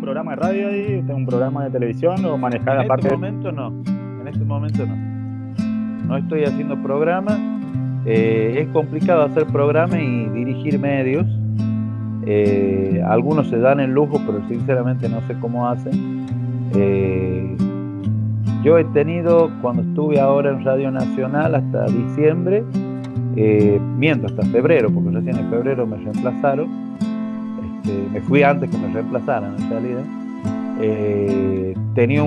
programa de radio ahí? ¿Tenés un programa de televisión o manejás la parte? En este momento no. No estoy haciendo programa. Es complicado hacer programa y dirigir medios. Algunos se dan el lujo, pero sinceramente no sé cómo hacen. Yo he tenido, cuando estuve ahora en Radio Nacional hasta diciembre, miento, hasta febrero, porque recién en febrero me reemplazaron. Me fui antes que me reemplazaran en realidad. Tenía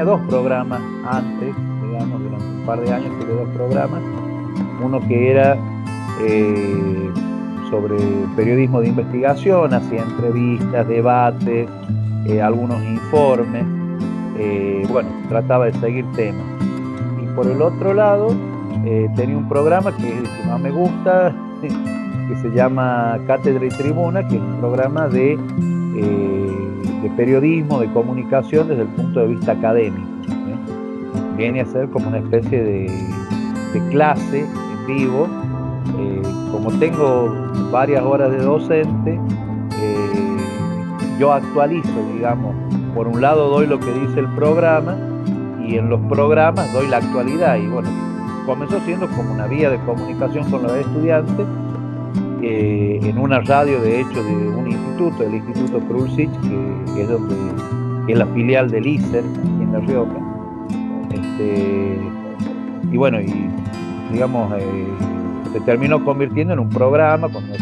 dos programas antes, digamos, durante un par de años tuve dos programas. Uno que era sobre periodismo de investigación, hacía entrevistas, debates, algunos informes. Bueno, trataba de seguir temas. Y por el otro lado, tenía un programa que es el que más me gusta, que se llama Cátedra y Tribuna, que es un programa de periodismo, de comunicación desde el punto de vista académico. Viene a ser como una especie de clase en vivo. Como tengo varias horas de docente, yo actualizo, digamos, por un lado doy lo que dice el programa y en los programas doy la actualidad. Y bueno, comenzó siendo como una vía de comunicación con los estudiantes, en una radio, de hecho, de un instituto, el Instituto Krulsic, que es la filial del ISER, aquí en La Rioja. Y bueno, y digamos, se terminó convirtiendo en un programa cuando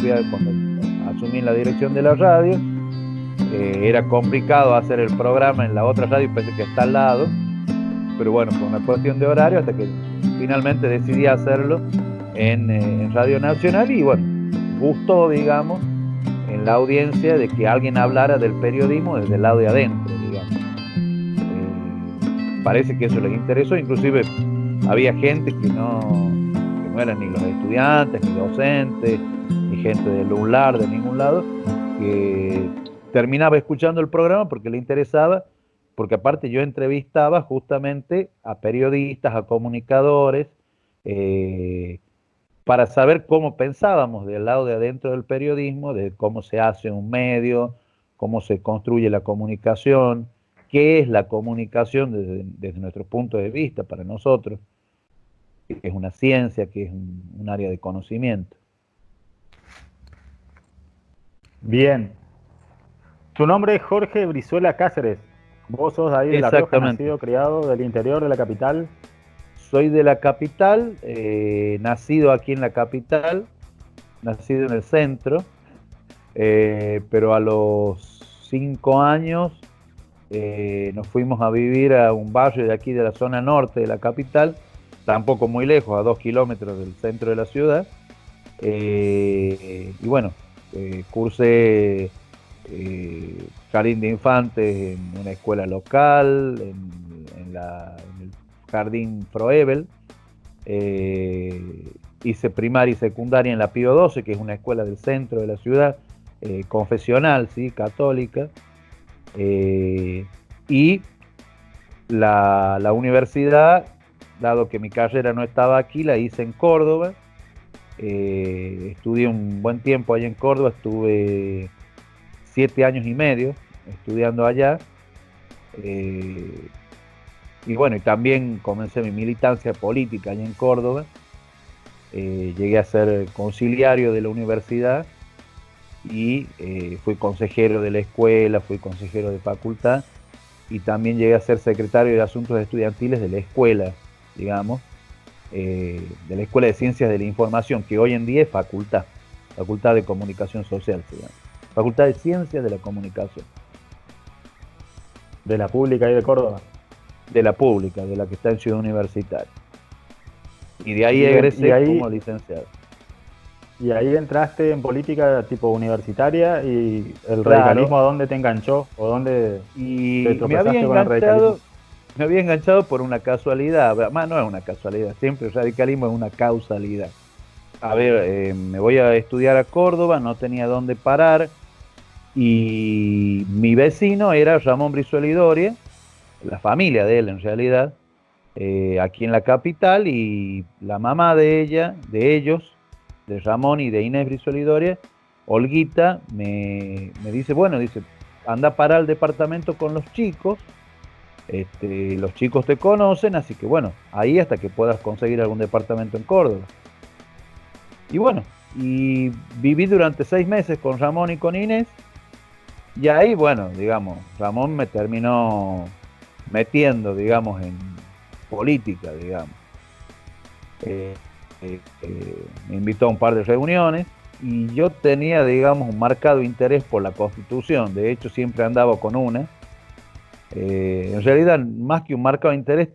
asumí la dirección de la radio. Era complicado hacer el programa en la otra radio, pensé que está al lado, pero bueno, por una cuestión de horario, hasta que finalmente decidí hacerlo en Radio Nacional. Y bueno, gustó, digamos, en la audiencia de que alguien hablara del periodismo desde el lado de adentro, digamos. Parece que eso les interesó, inclusive había gente que no eran ni los estudiantes, ni docentes, ni gente del UNLAR, de ningún lado, que terminaba escuchando el programa porque le interesaba, porque aparte yo entrevistaba justamente a periodistas, a comunicadores, para saber cómo pensábamos del lado de adentro del periodismo, de cómo se hace un medio, cómo se construye la comunicación, qué es la comunicación desde nuestro punto de vista para nosotros, que es una ciencia, que es un área de conocimiento. Bien. Tu nombre es Jorge Brizuela Cáceres. Vos sos ahí de La Rioja, nacido, criado del interior de la capital. Soy de la capital, nacido aquí en la capital, nacido en el centro, pero a los 5 años nos fuimos a vivir a un barrio de aquí de la zona norte de la capital, tampoco muy lejos, a 2 kilómetros del centro de la ciudad. Y bueno, cursé jardín de infantes en una escuela local, en el jardín Froebel. Hice primaria y secundaria en la Pío XII, que es una escuela del centro de la ciudad, confesional, ¿sí? Católica. Y la universidad, dado que mi carrera no estaba aquí, la hice en Córdoba. Estudié un buen tiempo allá en Córdoba, estuve 7 años y medio estudiando allá. Y bueno, y también comencé mi militancia política allá en Córdoba. Llegué a ser conciliario de la universidad y fui consejero de la escuela, fui consejero de facultad y también llegué a ser secretario de Asuntos Estudiantiles de la escuela, digamos, de la Escuela de Ciencias de la Información, que hoy en día es Facultad de Comunicación Social, digamos. Facultad de Ciencias de la Comunicación. ¿De la pública ahí de Córdoba? De la pública, de la que está en Ciudad Universitaria. Y de ahí egresé como licenciado. Y ahí entraste en política tipo universitaria, y el radicalismo, ¿a dónde te enganchó? ¿O dónde te tropezaste con el radicalismo? Me había enganchado por una casualidad, más no es una casualidad, siempre el radicalismo es una causalidad. A ver, me voy a estudiar a Córdoba, no tenía dónde parar, y mi vecino era Ramón Brizuela y Doria, la familia de él en realidad, aquí en la capital, y la mamá de ellos, de Ramón y de Inés Brizuela y Doria, Olguita, me dice, bueno, dice, anda para el departamento con los chicos, los chicos te conocen, así que bueno, ahí hasta que puedas conseguir algún departamento en Córdoba. Y bueno, y viví durante 6 meses con Ramón y con Inés, y ahí, bueno, digamos, Ramón me terminó metiendo, digamos, en política, digamos. Me invitó a un par de reuniones y yo tenía, digamos, un marcado interés por la Constitución. De hecho, siempre andaba con una. En realidad, más que un marcado interés,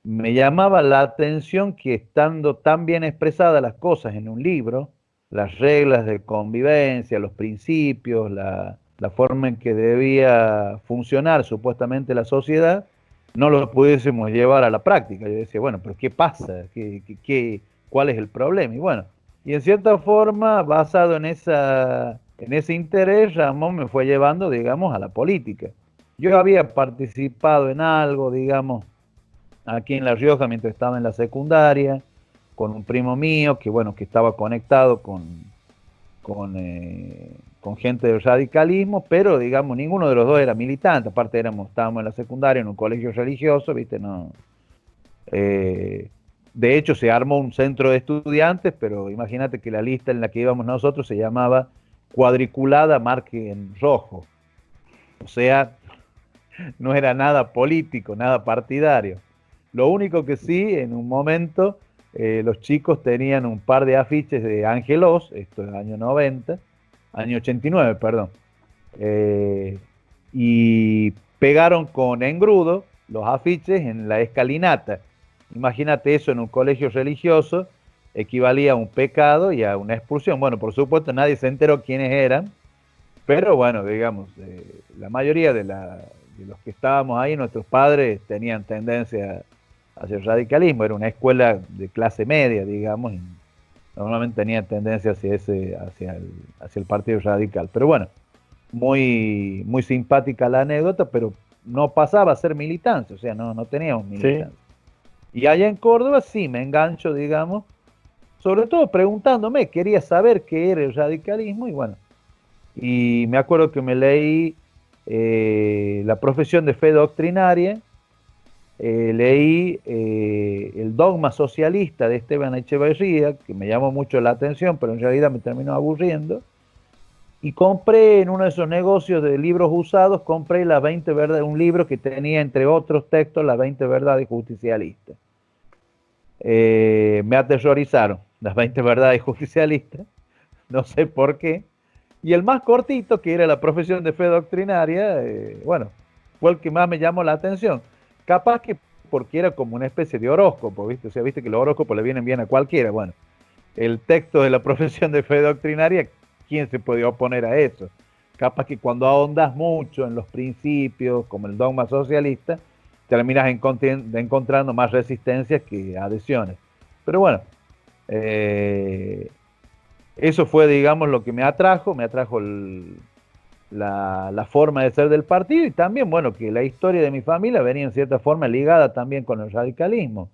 me llamaba la atención que estando tan bien expresadas las cosas en un libro, las reglas de convivencia, los principios, la forma en que debía funcionar supuestamente la sociedad, no lo pudiésemos llevar a la práctica. Yo decía, bueno, pero ¿qué pasa? ¿Cuál es el problema? Y bueno, y en cierta forma, basado en ese interés, Ramón me fue llevando, digamos, a la política. Yo había participado en algo, digamos, aquí en La Rioja mientras estaba en la secundaria, con un primo mío que, bueno, que estaba conectado con gente del radicalismo, pero digamos ninguno de los dos era militante, aparte estábamos en la secundaria en un colegio religioso, viste, no. De hecho se armó un centro de estudiantes, pero imagínate que la lista en la que íbamos nosotros se llamaba cuadriculada marque en rojo, o sea, no era nada político, nada partidario. Lo único que sí, en un momento, los chicos tenían un par de afiches de Ángelos, esto es año 90, año 89, perdón, y pegaron con engrudo los afiches en la escalinata. Imagínate eso en un colegio religioso, equivalía a un pecado y a una expulsión. Bueno, por supuesto nadie se enteró quiénes eran, pero bueno, digamos, la mayoría de los que estábamos ahí, nuestros padres tenían tendencia hacia el radicalismo, era una escuela de clase media, digamos, y normalmente tenía tendencia hacia el Partido Radical. Pero bueno, muy, muy simpática la anécdota, pero no pasaba a ser militancia, o sea, no teníamos militancia. Sí. Y allá en Córdoba sí me engancho, digamos, sobre todo preguntándome, quería saber qué era el radicalismo y bueno, y me acuerdo que me leí La profesión de fe doctrinaria, leí El dogma socialista de Esteban Echeverría, que me llamó mucho la atención, pero en realidad me terminó aburriendo, y compré en uno de esos negocios de libros usados, compré las 20 verdades, un libro que tenía entre otros textos las 20 verdades justicialistas. Me aterrorizaron las 20 verdades justicialistas, no sé por qué. Y el más cortito, que era La profesión de fe doctrinaria, bueno, fue el que más me llamó la atención. Capaz que porque era como una especie de horóscopo, ¿viste? O sea, viste que los horóscopos le vienen bien a cualquiera. Bueno, el texto de La profesión de fe doctrinaria, ¿quién se puede oponer a eso? Capaz que cuando ahondas mucho en los principios, como el dogma socialista, terminas encontrando más resistencias que adhesiones. Pero bueno, eso fue, digamos, lo que me atrajo la forma de ser del partido y también, bueno, que la historia de mi familia venía en cierta forma ligada también con el radicalismo.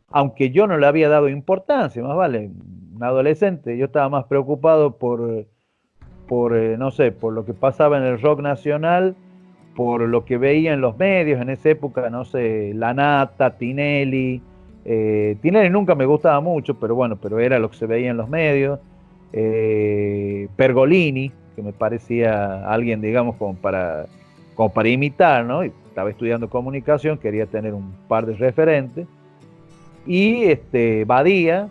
Aunque yo no le había dado importancia, más vale, un adolescente, yo estaba más preocupado por no sé, por lo que pasaba en el rock nacional, por lo que veía en los medios en esa época, no sé, La Nata, Tinelli. Tinelli nunca me gustaba mucho, pero bueno, pero era lo que se veía en los medios. Pergolini, que me parecía alguien, digamos, como para imitar, ¿no? Y estaba estudiando comunicación, quería tener un par de referentes. Y Badía,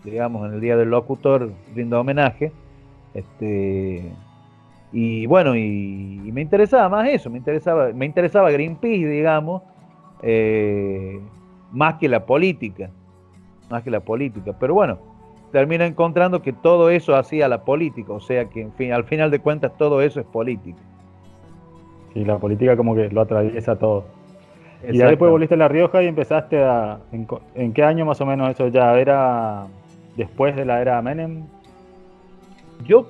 digamos, en el Día del Locutor rindo homenaje. Y bueno, y me interesaba más eso, me interesaba Greenpeace, digamos, más que la política, pero bueno, termino encontrando que todo eso hacía la política, o sea que al final de cuentas todo eso es política. Sí, la política como que lo atraviesa todo. Y ya después volviste a La Rioja y empezaste ¿en qué año más o menos eso ya era después de la era Menem? Yo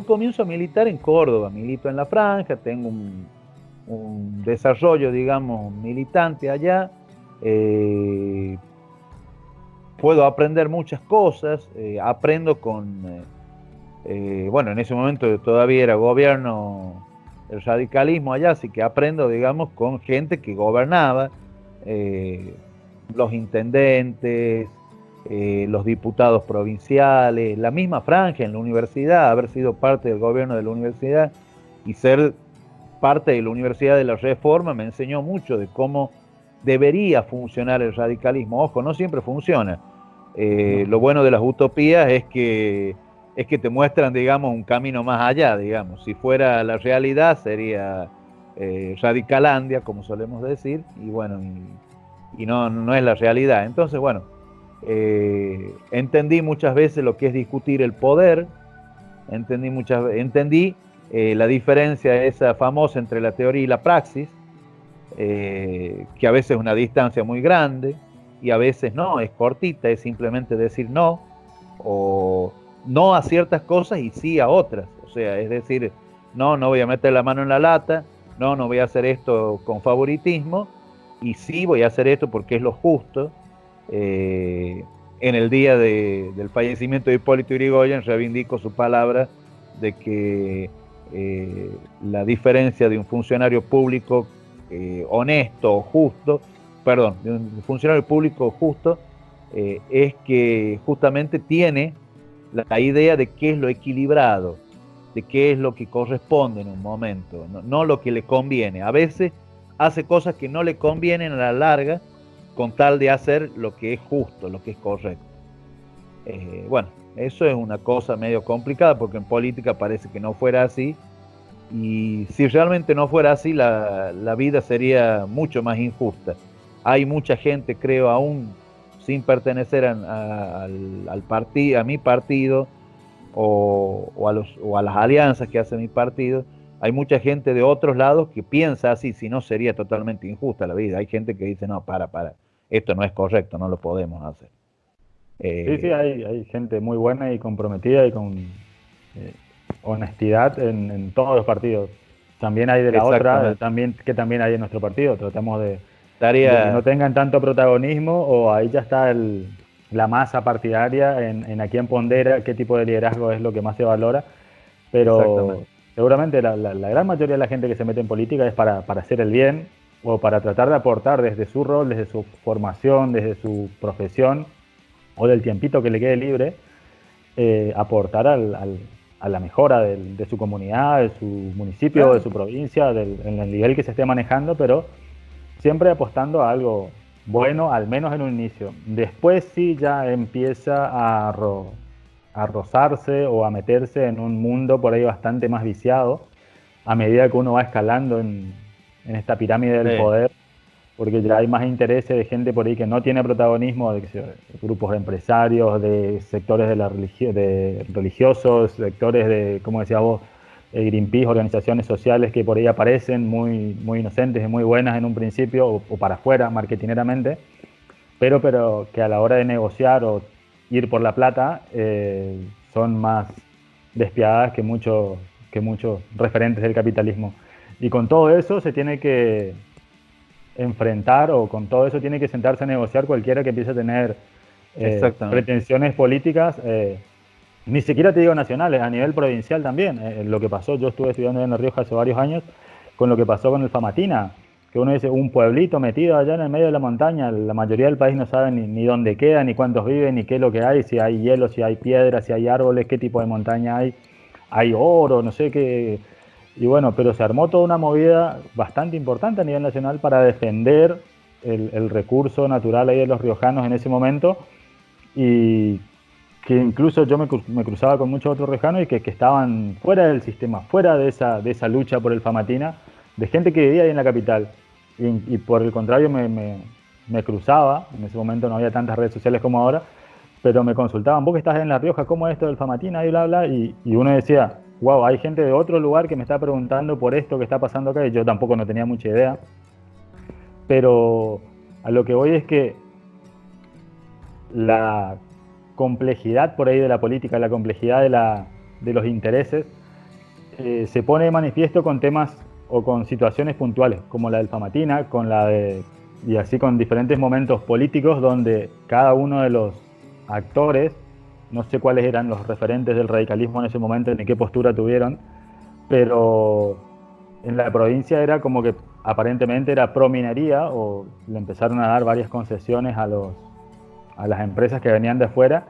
comienzo a militar en Córdoba, milito en La Franja, tengo un desarrollo, digamos, militante allá, puedo aprender muchas cosas, aprendo bueno, en ese momento todavía era gobierno el radicalismo allá, así que aprendo, digamos, con gente que gobernaba, los intendentes, los diputados provinciales, la misma franja en la universidad, haber sido parte del gobierno de la universidad y ser parte de la Universidad de la Reforma me enseñó mucho de cómo debería funcionar el radicalismo. Ojo, no siempre funciona. Lo bueno de las utopías es que te muestran, digamos, un camino más allá, digamos. Si fuera la realidad sería Radicalandia, como solemos decir, y bueno, y no es la realidad. Entonces, bueno, entendí muchas veces lo que es discutir el poder, entendí la diferencia esa famosa entre la teoría y la praxis, que a veces es una distancia muy grande y a veces no, es cortita, es simplemente decir no, o no a ciertas cosas y sí a otras. O sea, es decir, no voy a meter la mano en la lata, no voy a hacer esto con favoritismo, y sí voy a hacer esto porque es lo justo. En el día del fallecimiento de Hipólito Yrigoyen reivindico su palabra de que la diferencia de un funcionario público honesto, justo, perdón, de un funcionario público justo, es que justamente tiene la idea de qué es lo equilibrado, de qué es lo que corresponde en un momento, no lo que le conviene. A veces hace cosas que no le convienen a la larga con tal de hacer lo que es justo, lo que es correcto. Bueno, eso es una cosa medio complicada porque en política parece que no fuera así, y si realmente no fuera así la vida sería mucho más injusta. Hay mucha gente, creo, aún sin pertenecer a mi partido o a las alianzas que hace mi partido, hay mucha gente de otros lados que piensa así, si no sería totalmente injusta la vida. Hay gente que dice, no, para, esto no es correcto, no lo podemos hacer. Sí, hay gente muy buena y comprometida y con honestidad en todos los partidos. También hay de la otra, que también hay en nuestro partido. Tratamos de que no tengan tanto protagonismo, o ahí ya está la masa partidaria en a quién pondera, qué tipo de liderazgo es lo que más se valora. Pero seguramente la gran mayoría de la gente que se mete en política es para hacer el bien, o para tratar de aportar desde su rol, desde su formación, desde su profesión, o del tiempito que le quede libre, aportar a la mejora de su comunidad, de su municipio, claro, de su provincia, en el nivel que se esté manejando, pero siempre apostando a algo bueno, al menos en un inicio. Después sí ya empieza a rozarse o a meterse en un mundo por ahí bastante más viciado, a medida que uno va escalando en esta pirámide del poder, porque ya hay más intereses de gente por ahí que no tiene protagonismo, de grupos de empresarios, de sectores de religiosos, sectores de, como decías vos, Greenpeace, organizaciones sociales que por ahí aparecen muy inocentes y muy buenas en un principio, o para afuera, marketineramente, pero que a la hora de negociar o ir por la plata son más despiadadas que muchos referentes del capitalismo. Y con todo eso se tiene que enfrentar, o con todo eso tiene que sentarse a negociar cualquiera que empiece a tener pretensiones políticas, ni siquiera te digo nacionales, a nivel provincial también. Lo que pasó, yo estuve estudiando en La Rioja hace varios años, con lo que pasó con el Famatina, que uno dice, un pueblito metido allá en el medio de la montaña, la mayoría del país no sabe ni dónde queda, ni cuántos viven, ni qué es lo que hay, si hay hielo, si hay piedras, si hay árboles, qué tipo de montaña hay oro, no sé qué. Y bueno, pero se armó toda una movida bastante importante a nivel nacional para defender el recurso natural ahí de los riojanos en ese momento, y que incluso yo me cruzaba con muchos otros riojanos y que estaban fuera del sistema, fuera de esa lucha por el Famatina, de gente que vivía ahí en la capital. Y por el contrario me cruzaba, en ese momento no había tantas redes sociales como ahora, pero me consultaban, vos que estás en La Rioja, ¿cómo es esto del Famatina? Y bla, bla, y uno decía, wow, hay gente de otro lugar que me está preguntando por esto que está pasando acá, y yo tampoco no tenía mucha idea. Pero a lo que voy es que la complejidad por ahí de la política, la complejidad de los intereses, se pone de manifiesto con temas o con situaciones puntuales, como la del Famatina, y así con diferentes momentos políticos donde cada uno de los actores, no sé cuáles eran los referentes del radicalismo en ese momento ni qué postura tuvieron, pero en la provincia era como que aparentemente era pro minería, o le empezaron a dar varias concesiones a las empresas que venían de fuera,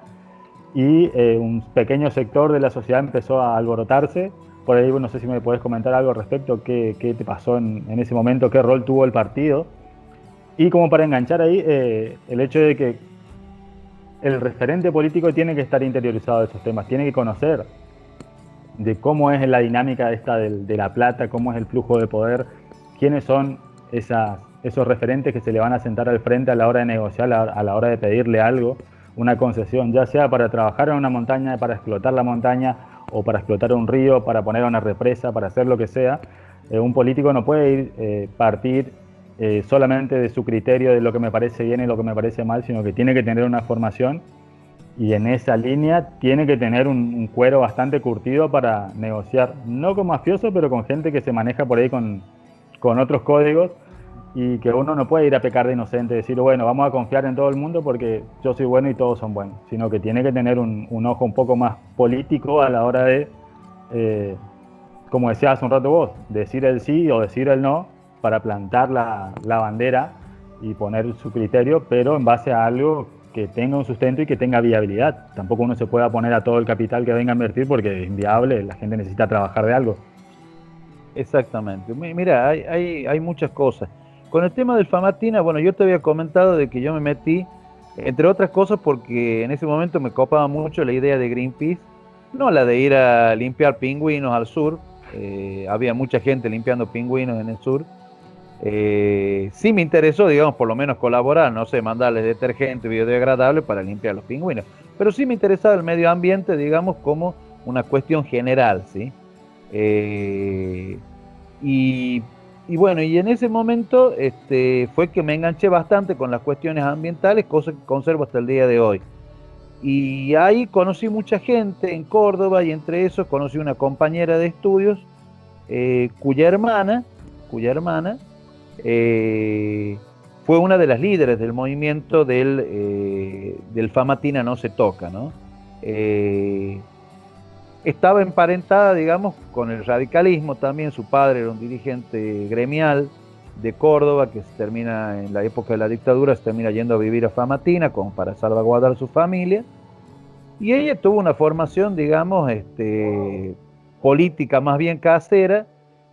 y un pequeño sector de la sociedad empezó a alborotarse. Por ahí no sé si me puedes comentar algo al respecto, qué te pasó en ese momento, qué rol tuvo el partido. Y como para enganchar ahí, el hecho de que el referente político tiene que estar interiorizado de esos temas, tiene que conocer de cómo es la dinámica esta de la plata, cómo es el flujo de poder, quiénes son esos referentes que se le van a sentar al frente a la hora de negociar, a la hora de pedirle algo, una concesión, ya sea para trabajar en una montaña, para explotar la montaña, o para explotar un río, para poner una represa, para hacer lo que sea. Un político no puede partir solamente de su criterio de lo que me parece bien y lo que me parece mal, sino que tiene que tener una formación, y en esa línea tiene que tener un cuero bastante curtido para negociar, no con mafiosos, pero con gente que se maneja por ahí con otros códigos, y que uno no puede ir a pecar de inocente, decir, bueno, vamos a confiar en todo el mundo porque yo soy bueno y todos son buenos, sino que tiene que tener un ojo un poco más político a la hora de, como decías hace un rato vos, decir el sí o decir el no para plantar la bandera y poner su criterio, pero en base a algo que tenga un sustento y que tenga viabilidad. Tampoco uno se pueda poner a todo el capital que venga a invertir porque es inviable, la gente necesita trabajar de algo. Exactamente. Mira, hay muchas cosas. Con el tema del Famatina, bueno, yo te había comentado de que yo me metí, entre otras cosas, porque en ese momento me copaba mucho la idea de Greenpeace, no la de ir a limpiar pingüinos al sur. Había mucha gente limpiando pingüinos en el sur. Sí me interesó, digamos, por lo menos colaborar, no sé, mandarles detergente biodegradable para limpiar los pingüinos, pero sí me interesaba el medio ambiente, digamos, como una cuestión general, ¿sí? Y, y bueno, y en ese momento fue que me enganché bastante con las cuestiones ambientales, cosa que conservo hasta el día de hoy. Y ahí conocí mucha gente en Córdoba, y entre esos conocí una compañera de estudios cuya hermana fue una de las líderes del movimiento del Famatina no se toca, ¿no? Estaba emparentada, digamos, con el radicalismo también. Su padre era un dirigente gremial de Córdoba que se termina, en la época de la dictadura, se termina yendo a vivir a Famatina como para salvaguardar su familia. Y ella tuvo una formación, digamos, política más bien casera,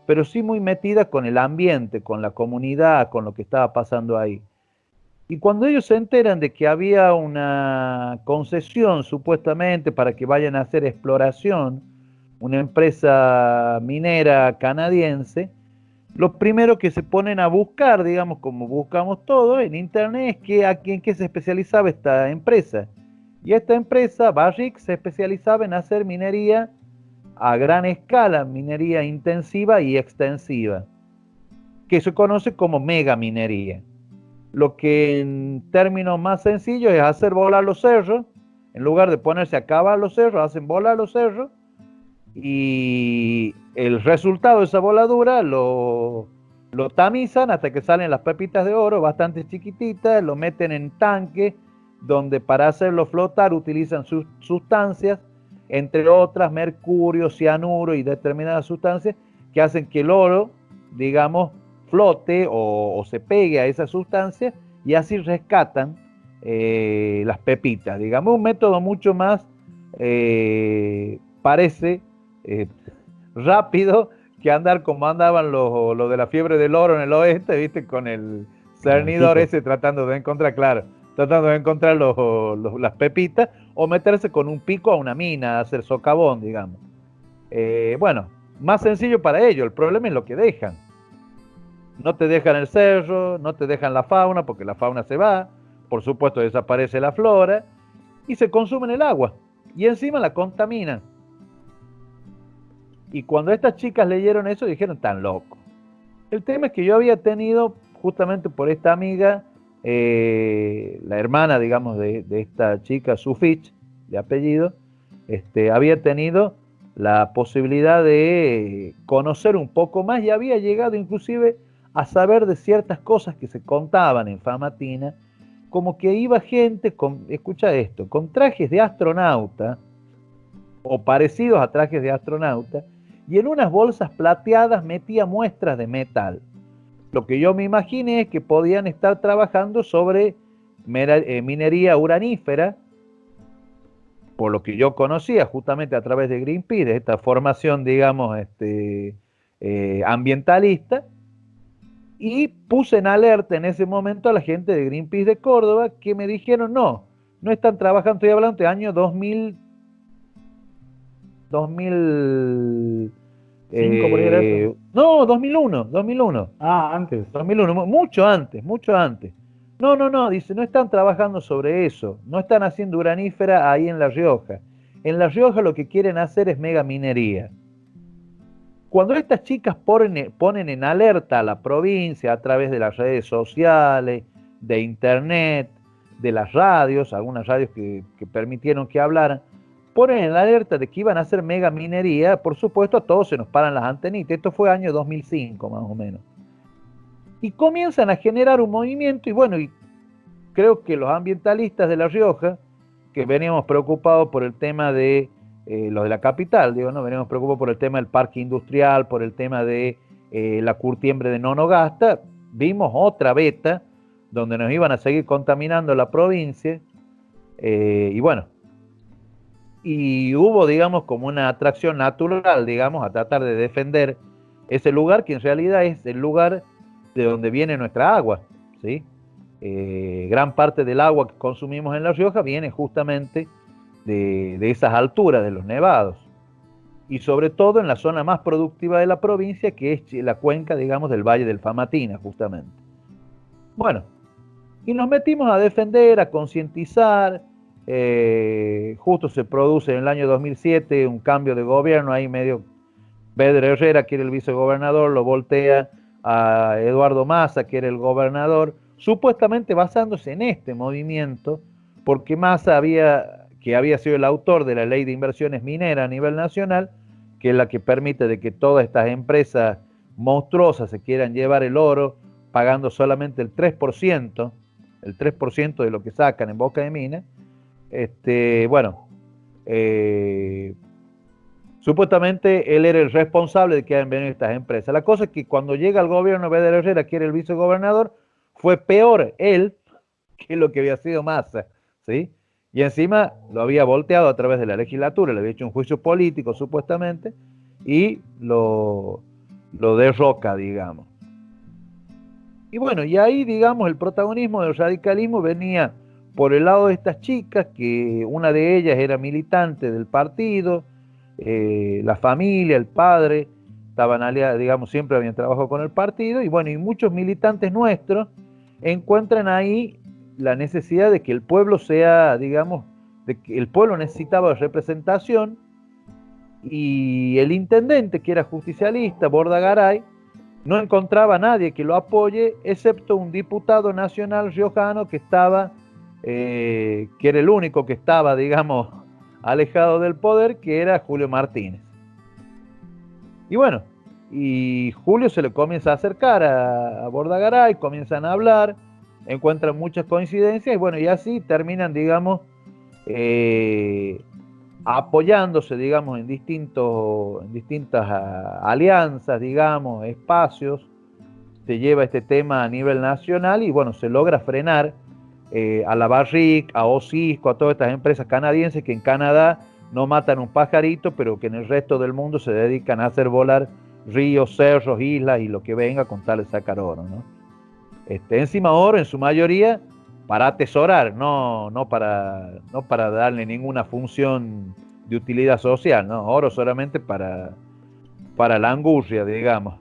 pero sí muy metida con el ambiente, con la comunidad, con lo que estaba pasando ahí. Y cuando ellos se enteran de que había una concesión supuestamente para que vayan a hacer exploración, una empresa minera canadiense, lo primero que se ponen a buscar, digamos, como buscamos todo en internet, es en qué se especializaba esta empresa. Y esta empresa, Barrick, se especializaba en hacer minería a gran escala, minería intensiva y extensiva, que se conoce como megaminería. Lo que en términos más sencillos es hacer volar los cerros. En lugar de ponerse a cavar los cerros, hacen volar los cerros, y el resultado de esa voladura lo tamizan hasta que salen las pepitas de oro bastante chiquititas, lo meten en tanques donde para hacerlo flotar utilizan sustancias, entre otras mercurio, cianuro y determinadas sustancias que hacen que el oro, digamos, flote o se pegue a esa sustancia, y así rescatan las pepitas. Digamos, un método mucho más, parece, rápido, que andar como andaban los de la fiebre del oro en el oeste, ¿viste? Con el cernidor ese tratando de encontrar, claro, tratando de encontrar las pepitas, o meterse con un pico a una mina, a hacer socavón, digamos. Bueno, más sencillo para ellos, el problema es lo que dejan. No te dejan el cerro, no te dejan la fauna, porque la fauna se va, por supuesto desaparece la flora, y se consumen el agua, y encima la contaminan. Y cuando estas chicas leyeron eso, dijeron, tan loco. El tema es que yo había tenido, justamente por esta amiga, la hermana, digamos, de esta chica, Sufich, de apellido, había tenido la posibilidad de conocer un poco más, y había llegado inclusive a saber de ciertas cosas que se contaban en Famatina, como que iba gente escucha esto, con trajes de astronauta, o parecidos a trajes de astronauta, y en unas bolsas plateadas metía muestras de metal. Lo que yo me imaginé es que podían estar trabajando sobre minería uranífera, por lo que yo conocía justamente a través de Greenpeace, de esta formación, digamos, ambientalista, y puse en alerta en ese momento a la gente de Greenpeace de Córdoba, que me dijeron, no están trabajando, estoy hablando de año 2000, 5 por ahí era eso. No, 2001. Ah, antes. 2001, mucho antes. No, dice, no están trabajando sobre eso, no están haciendo uranífera ahí en La Rioja. En La Rioja lo que quieren hacer es megaminería. Cuando estas chicas ponen en alerta a la provincia a través de las redes sociales, de internet, de las radios, algunas radios que permitieron que hablaran, ponen en alerta de que iban a hacer megaminería, por supuesto a todos se nos paran las antenitas. Esto fue año 2005 más o menos. Y comienzan a generar un movimiento, y bueno, y creo que los ambientalistas de La Rioja, que veníamos preocupados por el tema de los de la capital, digo, ¿no? Veníamos preocupados por el tema del parque industrial, por el tema de la curtiembre de Nonogasta, vimos otra beta donde nos iban a seguir contaminando la provincia, y bueno, y hubo, digamos, como una atracción natural, digamos, a tratar de defender ese lugar, que en realidad es el lugar de donde viene nuestra agua, ¿sí? Gran parte del agua que consumimos en La Rioja viene justamente de esas alturas, de los nevados, y sobre todo en la zona más productiva de la provincia, que es la cuenca, digamos, del Valle del Famatina, justamente. Bueno, y nos metimos a defender, a concientizar. Justo se produce en el año 2007 un cambio de gobierno, ahí medio Pedro Herrera, que era el vicegobernador, lo voltea a Eduardo Massa, que era el gobernador, supuestamente basándose en este movimiento, porque Massa que había sido el autor de la ley de inversiones mineras a nivel nacional, que es la que permite de que todas estas empresas monstruosas se quieran llevar el oro, pagando solamente el 3% de lo que sacan en Boca de Mina. Supuestamente él era el responsable de que hayan venido estas empresas. La cosa es que cuando llega al gobierno Pedro Herrera, que era el vicegobernador, fue peor él que lo que había sido Massa, ¿sí? Y encima lo había volteado a través de la legislatura, le había hecho un juicio político supuestamente, y lo derroca, digamos. Y bueno, y ahí, digamos, el protagonismo del radicalismo venía por el lado de estas chicas, que una de ellas era militante del partido, la familia, el padre, estaban aliados, digamos, siempre habían trabajado con el partido, y bueno, y muchos militantes nuestros encuentran ahí la necesidad de que el pueblo sea, digamos, de que el pueblo necesitaba representación, y el intendente, que era justicialista, Bordagaray, no encontraba a nadie que lo apoye, excepto un diputado nacional riojano que estaba, que era el único que estaba, digamos, alejado del poder, que era Julio Martínez. Y bueno, y Julio se le comienza a acercar a Bordagaray, comienzan a hablar, encuentran muchas coincidencias, y bueno, y así terminan, digamos, apoyándose, digamos, en distintas alianzas, digamos, espacios. Se lleva este tema a nivel nacional y bueno, se logra frenar a la Barrick, a Osisko, a todas estas empresas canadienses que en Canadá no matan un pajarito, pero que en el resto del mundo se dedican a hacer volar ríos, cerros, islas y lo que venga con tal de sacar oro, ¿no? Encima oro en su mayoría para atesorar, no para darle ninguna función de utilidad social, ¿no? Oro solamente para la angurria, digamos,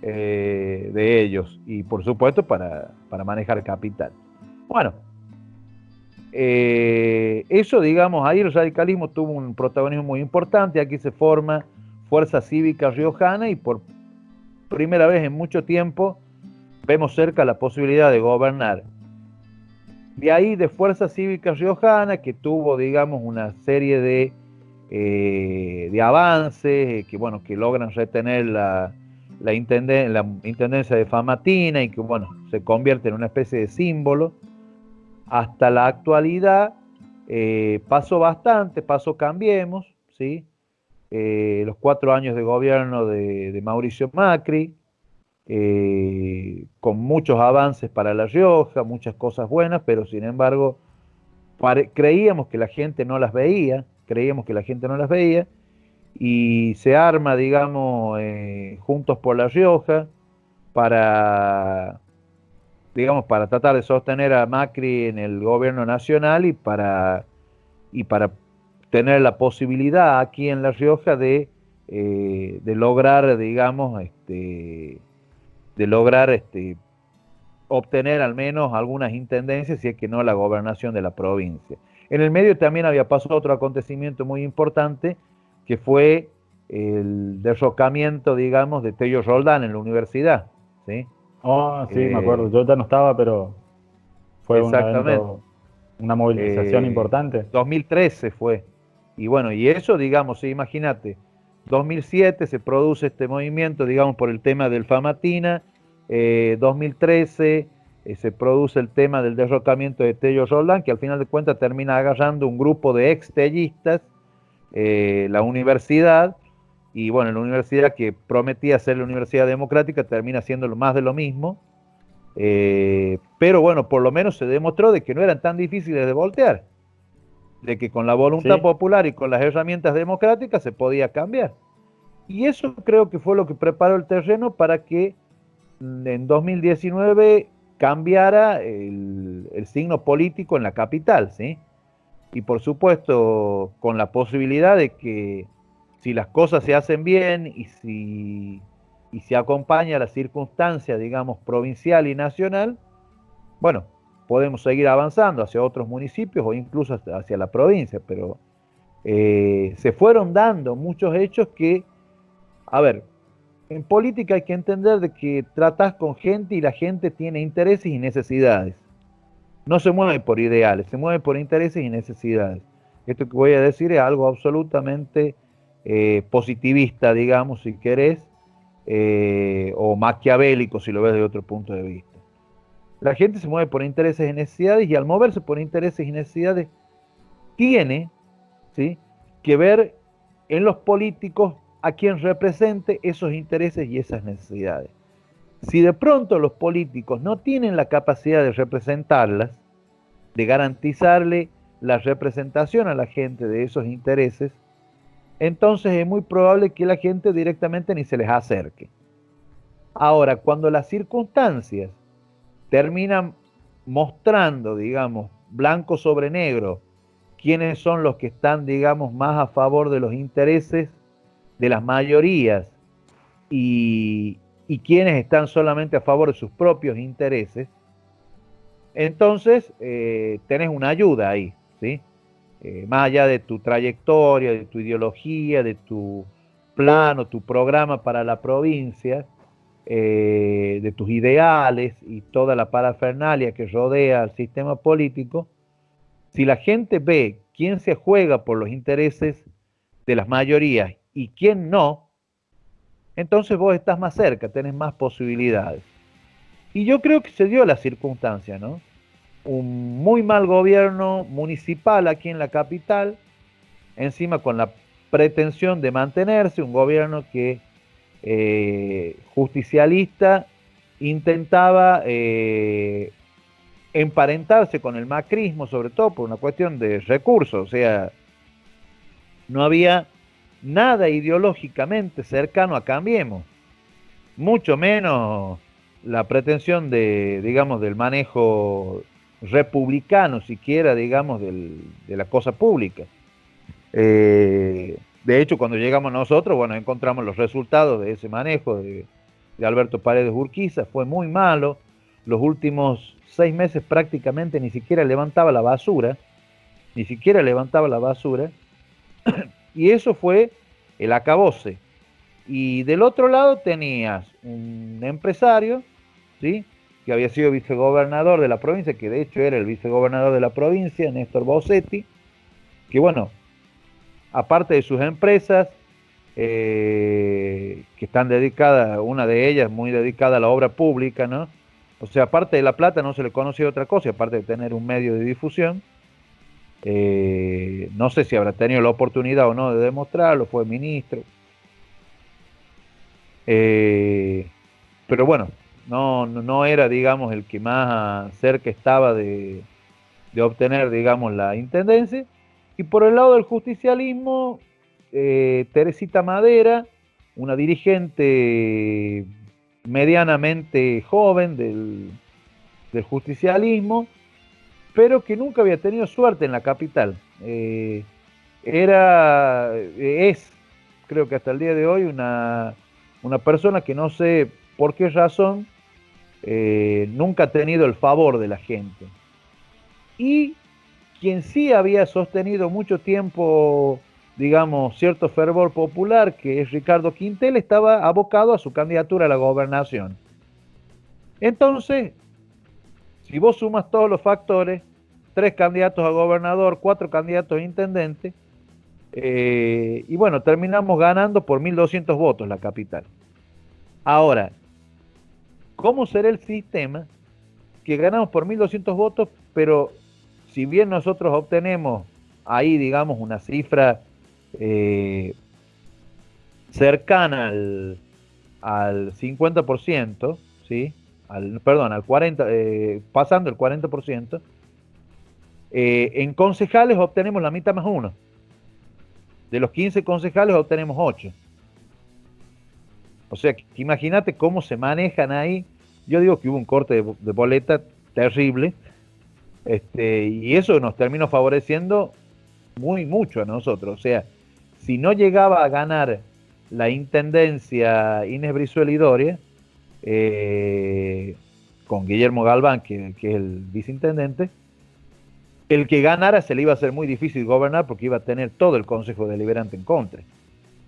de ellos, y por supuesto para manejar capital. Bueno, eso, digamos, ahí el radicalismo tuvo un protagonismo muy importante. Aquí se forma Fuerza Cívica Riojana y por primera vez en mucho tiempo vemos cerca la posibilidad de gobernar. De ahí, de Fuerza Cívica Riojana, que tuvo, digamos, una serie de avances que, bueno, que logran retener la intendencia de Famatina y que, bueno, se convierte en una especie de símbolo. Hasta la actualidad pasó bastante, pasó Cambiemos, ¿sí? los 4 años de gobierno de Mauricio Macri, con muchos avances para La Rioja, muchas cosas buenas, pero sin embargo creíamos que la gente no las veía, y se arma, digamos, Juntos por La Rioja para, digamos, para tratar de sostener a Macri en el gobierno nacional y para tener la posibilidad aquí en La Rioja de lograr, digamos, obtener al menos algunas intendencias, si es que no la gobernación de la provincia. En el medio también había pasado otro acontecimiento muy importante, que fue el derrocamiento, digamos, de Tello Roldán en la universidad, ¿sí? Oh, sí, me acuerdo. Yo ya no estaba, pero fue un Exactamente. evento, una movilización importante. 2013 fue. Y bueno, y eso, digamos, sí, imagínate, 2007 se produce este movimiento, digamos, por el tema del Famatina, 2013 se produce el tema del derrocamiento de Tello Roldán, que al final de cuentas termina agarrando un grupo de ex-tellistas, la universidad, y bueno, la universidad que prometía ser la universidad democrática termina siendo más de lo mismo, pero bueno, por lo menos se demostró de que no eran tan difíciles de voltear, de que con la voluntad Sí, popular y con las herramientas democráticas se podía cambiar. Y eso creo que fue lo que preparó el terreno para que en 2019 cambiara el signo político en la capital, ¿sí? Y por supuesto, con la posibilidad de que si las cosas se hacen bien y se acompaña la circunstancia, digamos, provincial y nacional, bueno, podemos seguir avanzando hacia otros municipios o incluso hacia la provincia, pero se fueron dando muchos hechos que, a ver, en política hay que entender de que tratás con gente y la gente tiene intereses y necesidades. No se mueve por ideales, se mueve por intereses y necesidades. Esto que voy a decir es algo absolutamente positivista, digamos, si querés, o maquiavélico, si lo ves de otro punto de vista. La gente se mueve por intereses y necesidades, y al moverse por intereses y necesidades tiene, ¿sí?, que ver en los políticos a quien represente esos intereses y esas necesidades. Si de pronto los políticos no tienen la capacidad de representarlas, de garantizarle la representación a la gente de esos intereses, entonces es muy probable que la gente directamente ni se les acerque. Ahora, cuando las circunstancias terminan mostrando, digamos, blanco sobre negro, quiénes son los que están, digamos, más a favor de los intereses de las mayorías y quienes están solamente a favor de sus propios intereses, entonces tenés una ayuda ahí, ¿sí? Más allá de tu trayectoria, de tu ideología, de tu plano, tu programa para la provincia, de tus ideales y toda la parafernalia que rodea al sistema político, si la gente ve quién se juega por los intereses de las mayorías y quién no, entonces vos estás más cerca, tenés más posibilidades. Y yo creo que se dio la circunstancia, ¿no? Un muy mal gobierno municipal aquí en la capital, encima con la pretensión de mantenerse, un gobierno que justicialista intentaba emparentarse con el macrismo, sobre todo por una cuestión de recursos, o sea, no había nada ideológicamente cercano a Cambiemos, mucho menos la pretensión de, digamos, del manejo republicano siquiera, digamos, de la cosa pública. De hecho, cuando llegamos nosotros, bueno, encontramos los resultados de ese manejo de Alberto Paredes Urquiza, fue muy malo. Los últimos 6 meses prácticamente ni siquiera levantaba la basura, ni siquiera levantaba la basura, y eso fue el acabose. Y del otro lado tenías un empresario, ¿sí?, que había sido vicegobernador de la provincia, que de hecho era el vicegobernador de la provincia, Néstor Bossetti, que bueno, aparte de sus empresas, que están dedicadas, una de ellas muy dedicada a la obra pública, ¿no? O sea, aparte de La Plata no se le conocía otra cosa, aparte de tener un medio de difusión, No sé si habrá tenido la oportunidad o no de demostrarlo, fue ministro. Pero bueno, no era, digamos, el que más cerca estaba de obtener, digamos, la intendencia. Y por el lado del justicialismo, Teresita Madera, una dirigente medianamente joven del justicialismo, pero que nunca había tenido suerte en la capital. Es, creo que hasta el día de hoy, una persona que no sé por qué razón nunca ha tenido el favor de la gente. Y quien sí había sostenido mucho tiempo, digamos, cierto fervor popular, que es Ricardo Quintel, estaba abocado a su candidatura a la gobernación. Entonces, si vos sumas todos los factores, 3 candidatos a gobernador, 4 candidatos a intendente, y bueno, terminamos ganando por 1.200 votos la capital. Ahora, ¿cómo será el sistema que ganamos por 1.200 votos, pero si bien nosotros obtenemos ahí, digamos, una cifra cercana al 50%, ¿sí? Al 40%, pasando el 40%, en concejales obtenemos la mitad más 1. De los 15 concejales obtenemos 8. O sea, imagínate cómo se manejan ahí. Yo digo que hubo un corte de boleta terrible, y eso nos terminó favoreciendo mucho a nosotros. O sea, si no llegaba a ganar la intendencia Inés Brizuela y Doria, con Guillermo Galván, que es el viceintendente, el que ganara se le iba a hacer muy difícil gobernar porque iba a tener todo el Consejo Deliberante en contra.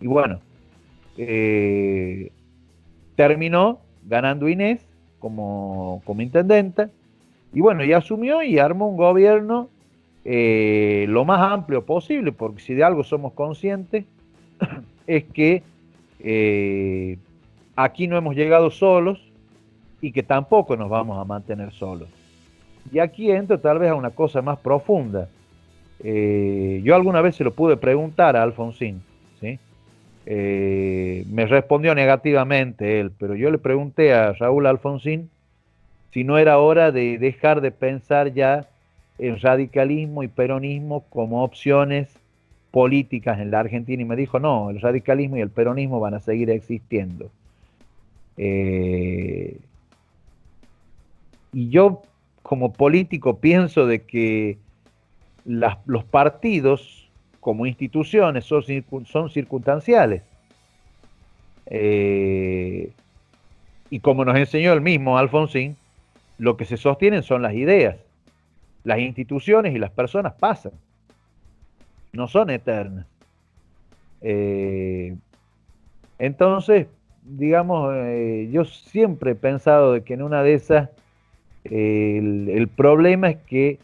Y bueno, terminó ganando Inés como intendenta, y bueno, y asumió y armó un gobierno lo más amplio posible, porque si de algo somos conscientes es que aquí no hemos llegado solos y que tampoco nos vamos a mantener solos. Y aquí entro tal vez a una cosa más profunda. Yo alguna vez se lo pude preguntar a Alfonsín, ¿sí? Me respondió negativamente él, pero yo le pregunté a Raúl Alfonsín si no era hora de dejar de pensar ya en radicalismo y peronismo como opciones políticas en la Argentina, y me dijo, no, el radicalismo y el peronismo van a seguir existiendo. Y yo como político pienso de que los partidos como instituciones son circunstanciales. Y como nos enseñó el mismo Alfonsín, lo que se sostienen son las ideas. Las instituciones y las personas pasan, no son eternas. Entonces, digamos, yo siempre he pensado de que en una de esas el problema es que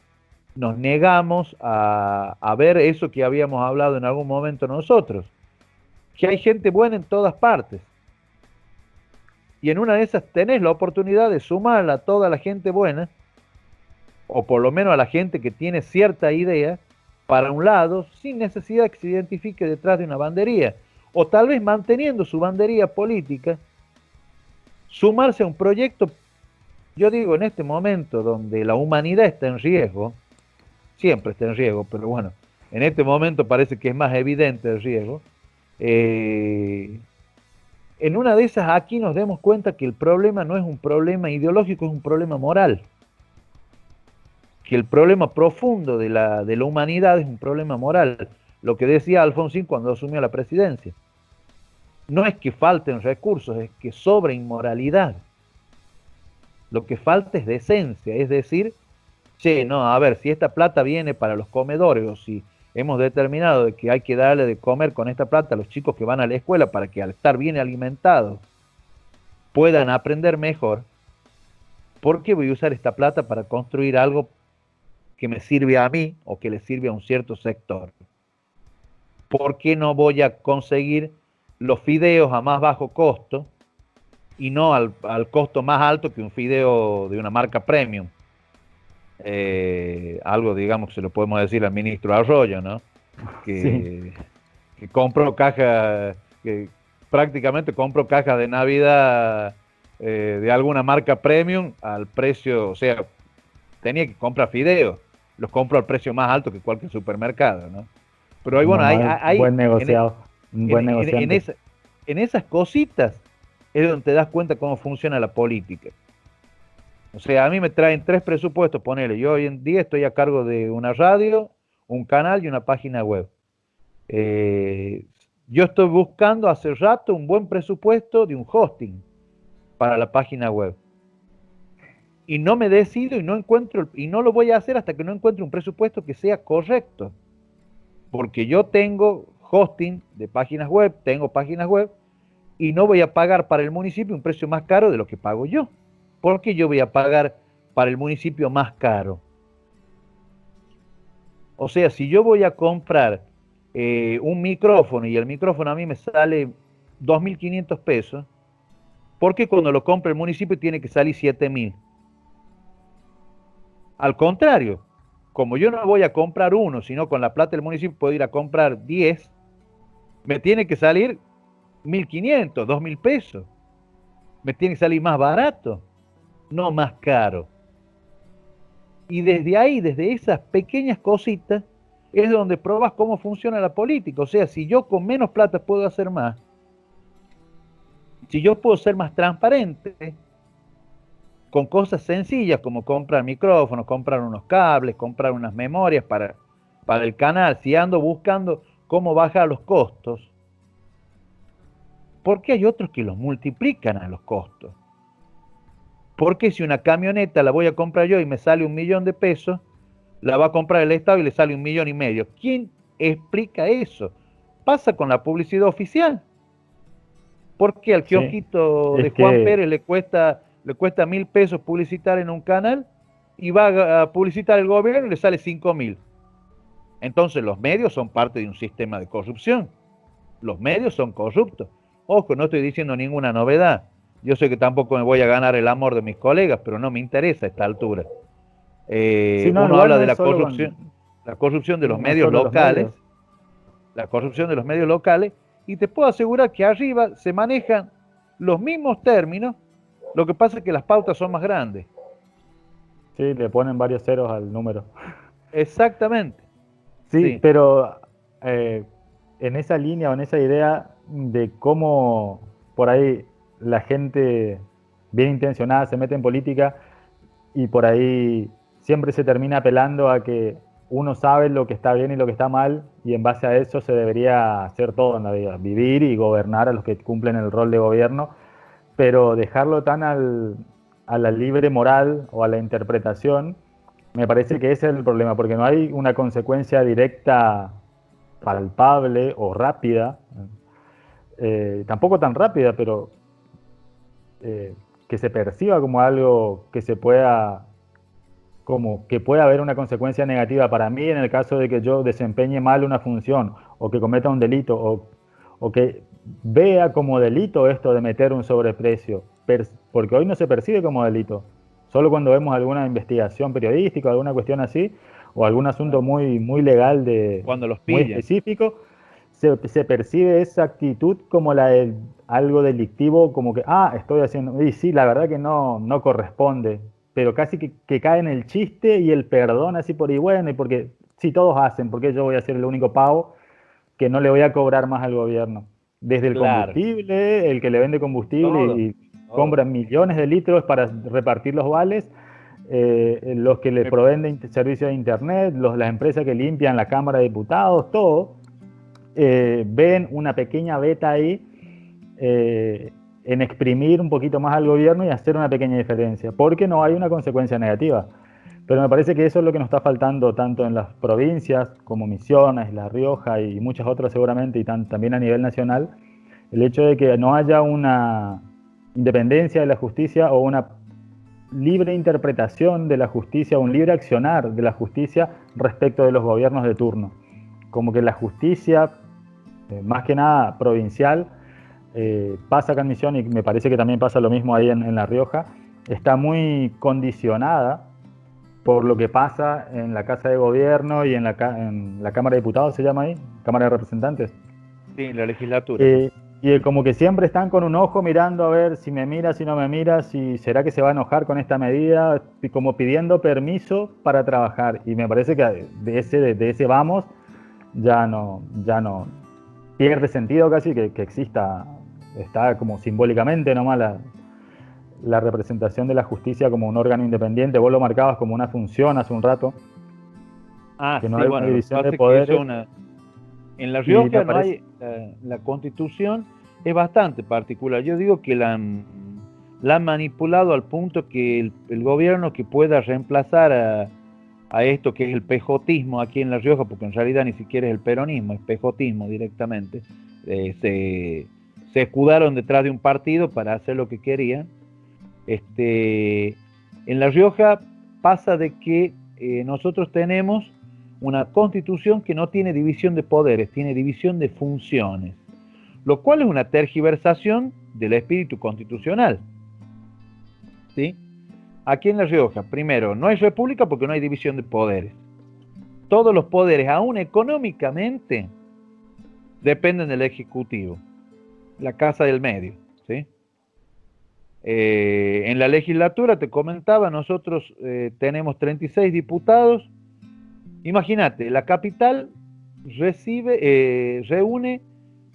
nos negamos a ver eso que habíamos hablado en algún momento nosotros, que hay gente buena en todas partes. Y en una de esas tenés la oportunidad de sumarla a toda la gente buena, o por lo menos a la gente que tiene cierta idea, para un lado, sin necesidad que se identifique detrás de una bandería, o tal vez manteniendo su bandería política, sumarse a un proyecto. Yo digo, en este momento donde la humanidad está en riesgo, siempre está en riesgo, pero bueno, en este momento parece que es más evidente el riesgo. En una de esas aquí nos demos cuenta que el problema no es un problema ideológico, es un problema moral. Que el problema profundo de la humanidad es un problema moral. Lo que decía Alfonsín cuando asumió la presidencia. No es que falten recursos, es que sobra inmoralidad. Lo que falta es decencia, es decir, che, no, a ver, si esta plata viene para los comedores, o si hemos determinado de que hay que darle de comer con esta plata a los chicos que van a la escuela para que al estar bien alimentados puedan aprender mejor, ¿por qué voy a usar esta plata para construir algo que me sirve a mí o que le sirve a un cierto sector? ¿Por qué no voy a conseguir los fideos a más bajo costo y no al costo más alto que un fideo de una marca premium? Algo, digamos, que se lo podemos decir al ministro Arroyo, ¿no? Sí. Que compró cajas, que prácticamente compró cajas de Navidad de alguna marca premium al precio, o sea, tenía que comprar fideos, los compro al precio más alto que cualquier supermercado, ¿no? Pero ahí, bueno, Normal, buen negociado, un en, buen en, en negociante. esa- en esas cositas es donde te das cuenta cómo funciona la política. O sea, a mí me traen 3 presupuestos, ponele, yo hoy en día estoy a cargo de una radio, un canal y una página web. Eh, yo estoy buscando hace rato un buen presupuesto de un hosting para la página web. Y no me decido y no encuentro, y no lo voy a hacer hasta que no encuentre un presupuesto que sea correcto. Porque yo tengo hosting de páginas web, tengo páginas web, y no voy a pagar para el municipio un precio más caro de lo que pago yo. ¿Por qué yo voy a pagar para el municipio más caro? O sea, si yo voy a comprar un micrófono y el micrófono a mí me sale 2.500 pesos, ¿por qué cuando lo compra el municipio tiene que salir 7.000? Al contrario, como yo no voy a comprar uno, sino con la plata del municipio puedo ir a comprar 10, me tiene que salir 1.500, 2.000 pesos. Me tiene que salir más barato, no más caro. Y desde ahí, desde esas pequeñas cositas, es donde probas cómo funciona la política. O sea, si yo con menos plata puedo hacer más, si yo puedo ser más transparente con cosas sencillas como comprar micrófonos, comprar unos cables, comprar unas memorias para el canal, si ando buscando cómo bajar los costos, porque hay otros que los multiplican a los costos. Porque si una camioneta la voy a comprar yo y me sale 1.000.000 de pesos, la va a comprar el Estado y le sale 1.500.000? ¿Quién explica eso? Pasa con la publicidad oficial. Porque al Sí, kiosquito de es Juan que Pérez le cuesta 1.000 pesos publicitar en un canal y va a publicitar el gobierno y le sale 5.000. Entonces los medios son parte de un sistema de corrupción. Los medios son corruptos. Ojo, no estoy diciendo ninguna novedad. Yo sé que tampoco me voy a ganar el amor de mis colegas, pero no me interesa a esta altura. sí, no, Uno igual habla no de es solo con, la corrupción de sí, los no es medios solo los locales, medios. la corrupción de los medios locales, y te puedo asegurar que arriba se manejan los mismos términos, lo que pasa es que las pautas son más grandes. Sí, le ponen varios ceros al número. Exactamente, Sí, sí. pero eh, en esa línea o en esa idea de cómo por ahí la gente bien intencionada se mete en política y por ahí siempre se termina apelando a que uno sabe lo que está bien y lo que está mal y en base a eso se debería hacer todo en la vida, vivir y gobernar a los que cumplen el rol de gobierno, pero dejarlo tan a la libre moral o a la interpretación, me parece que ese es el problema, porque no hay una consecuencia directa, palpable o rápida, tampoco tan rápida, pero que se perciba como algo que se pueda, como que pueda haber una consecuencia negativa para mí en el caso de que yo desempeñe mal una función o que cometa un delito o que vea como delito esto de meter un sobreprecio, porque hoy no se percibe como delito. Solo cuando vemos alguna investigación periodística, alguna cuestión así, o algún asunto Claro. muy, muy legal, Cuando los muy pillan. específico, se percibe esa actitud como la de algo delictivo, como que, estoy haciendo, y sí, la verdad que no corresponde, pero casi que cae en el chiste y el perdón así por y bueno, y porque si todos hacen, porque yo voy a ser el único pavo que no le voy a cobrar más al gobierno. Desde el Claro. combustible, el que le vende combustible Todo. y Todo. compra millones de litros para repartir los vales, los que le Me- proveen de servicios de internet, las empresas que limpian la Cámara de Diputados, todo, ven una pequeña beta ahí en exprimir un poquito más al gobierno y hacer una pequeña diferencia, porque no hay una consecuencia negativa. Pero me parece que eso es lo que nos está faltando tanto en las provincias como Misiones, La Rioja y muchas otras seguramente, y también a nivel nacional, el hecho de que no haya una independencia de la justicia o una libre interpretación de la justicia, un libre accionar de la justicia respecto de los gobiernos de turno. Como que la justicia, más que nada provincial, pasa acá en Misión y me parece que también pasa lo mismo ahí en La Rioja, está muy condicionada por lo que pasa en la Casa de Gobierno y en la Cámara de Diputados, ¿se llama ahí? Cámara de Representantes. Sí, la legislatura. Y como que siempre están con un ojo mirando a ver si me mira, si no me mira, si será que se va a enojar con esta medida, y como pidiendo permiso para trabajar. Y me parece que de ese vamos ya no pierde sentido casi que exista, está como simbólicamente nomás la representación de la justicia como un órgano independiente. Vos lo marcabas como una función hace un rato. Que no hay una división de poderes. En La Rioja no hay, la Constitución es bastante particular. Yo digo que la han manipulado al punto que el gobierno que pueda reemplazar a esto que es el pejotismo aquí en La Rioja, porque en realidad ni siquiera es el peronismo, es pejotismo directamente, se escudaron detrás de un partido para hacer lo que querían. En La Rioja pasa de que nosotros tenemos una constitución que no tiene división de poderes, tiene división de funciones, lo cual es una tergiversación del espíritu constitucional. ¿Sí? Aquí en La Rioja, primero, no hay república porque no hay división de poderes. Todos los poderes, aún económicamente, dependen del Ejecutivo, la casa del medio. ¿Sí? En la legislatura, te comentaba, nosotros tenemos 36 diputados. Imagínate, la capital reúne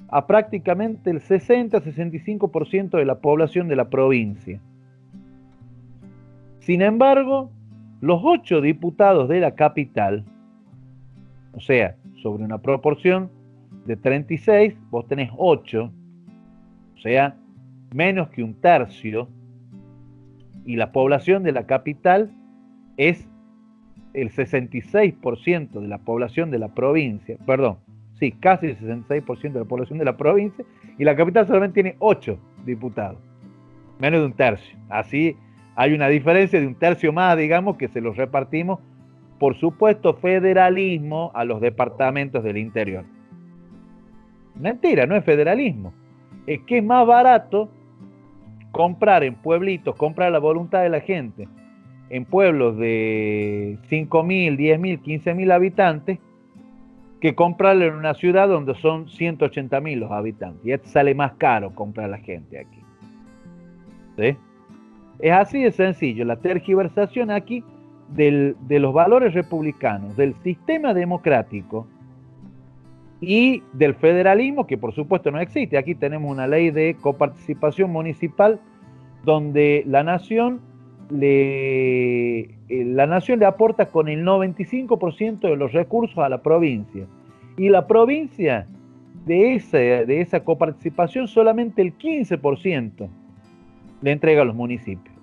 a prácticamente el 60-65% de la población de la provincia. Sin embargo, los 8 diputados de la capital, o sea, sobre una proporción de 36, vos tenés 8, o sea, menos que un tercio, y la población de la capital es el 66% de la población de la provincia, perdón, sí, casi el 66% de la población de la provincia, y la capital solamente tiene 8 diputados, menos de un tercio. Así hay una diferencia de un tercio más, digamos, que se los repartimos, por supuesto, federalismo a los departamentos del interior. Mentira, no es federalismo. Es que es más barato comprar en pueblitos, comprar la voluntad de la gente, en pueblos de 5.000, 10.000, 15.000 habitantes, que comprarlo en una ciudad donde son 180.000 los habitantes. Y esto sale más caro comprar a la gente aquí. ¿Sí? Es así de sencillo, la tergiversación aquí de los valores republicanos, del sistema democrático y del federalismo, que por supuesto no existe. Aquí tenemos una ley de coparticipación municipal donde la nación le aporta con el 95% de los recursos a la provincia, y la provincia de esa coparticipación solamente el 15% le entrega a los municipios.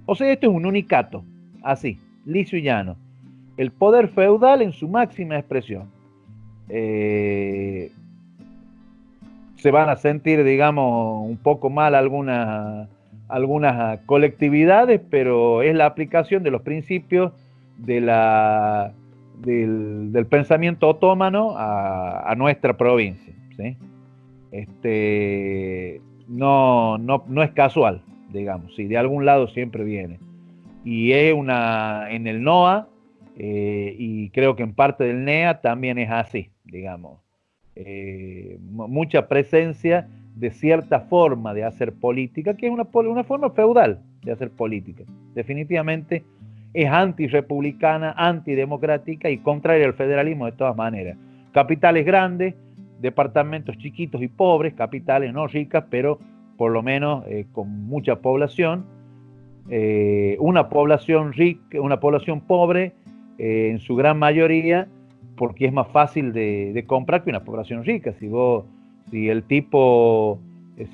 O sea, esto es un unicato, así, liso y llano. El poder feudal en su máxima expresión. Se van a sentir, digamos, un poco mal algunas colectividades, pero es la aplicación de los principios del pensamiento otomano a nuestra provincia. ¿Sí? No es casual, digamos, ¿sí? De algún lado siempre viene. Y es en el NOA, y creo que en parte del NEA también es así, digamos. Mucha presencia de cierta forma de hacer política, que es una forma feudal de hacer política. Definitivamente es antirrepublicana, antidemocrática y contraria al federalismo de todas maneras. Capitales grandes, departamentos chiquitos y pobres, capitales no ricas, pero por lo menos con mucha población. Una población rica, una población pobre, en su gran mayoría, porque es más fácil de comprar que una población rica. Si el tipo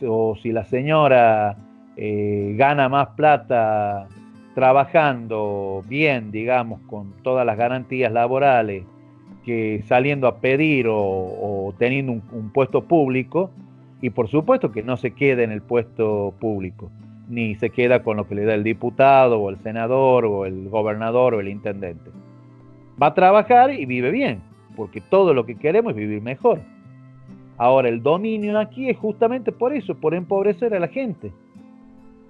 o si la señora gana más plata trabajando bien, digamos, con todas las garantías laborales, que saliendo a pedir o teniendo un puesto público, y por supuesto que no se queda en el puesto público, ni se queda con lo que le da el diputado o el senador o el gobernador o el intendente. Va a trabajar y vive bien, porque todo lo que queremos es vivir mejor. Ahora, el dominio aquí es justamente por eso, por empobrecer a la gente.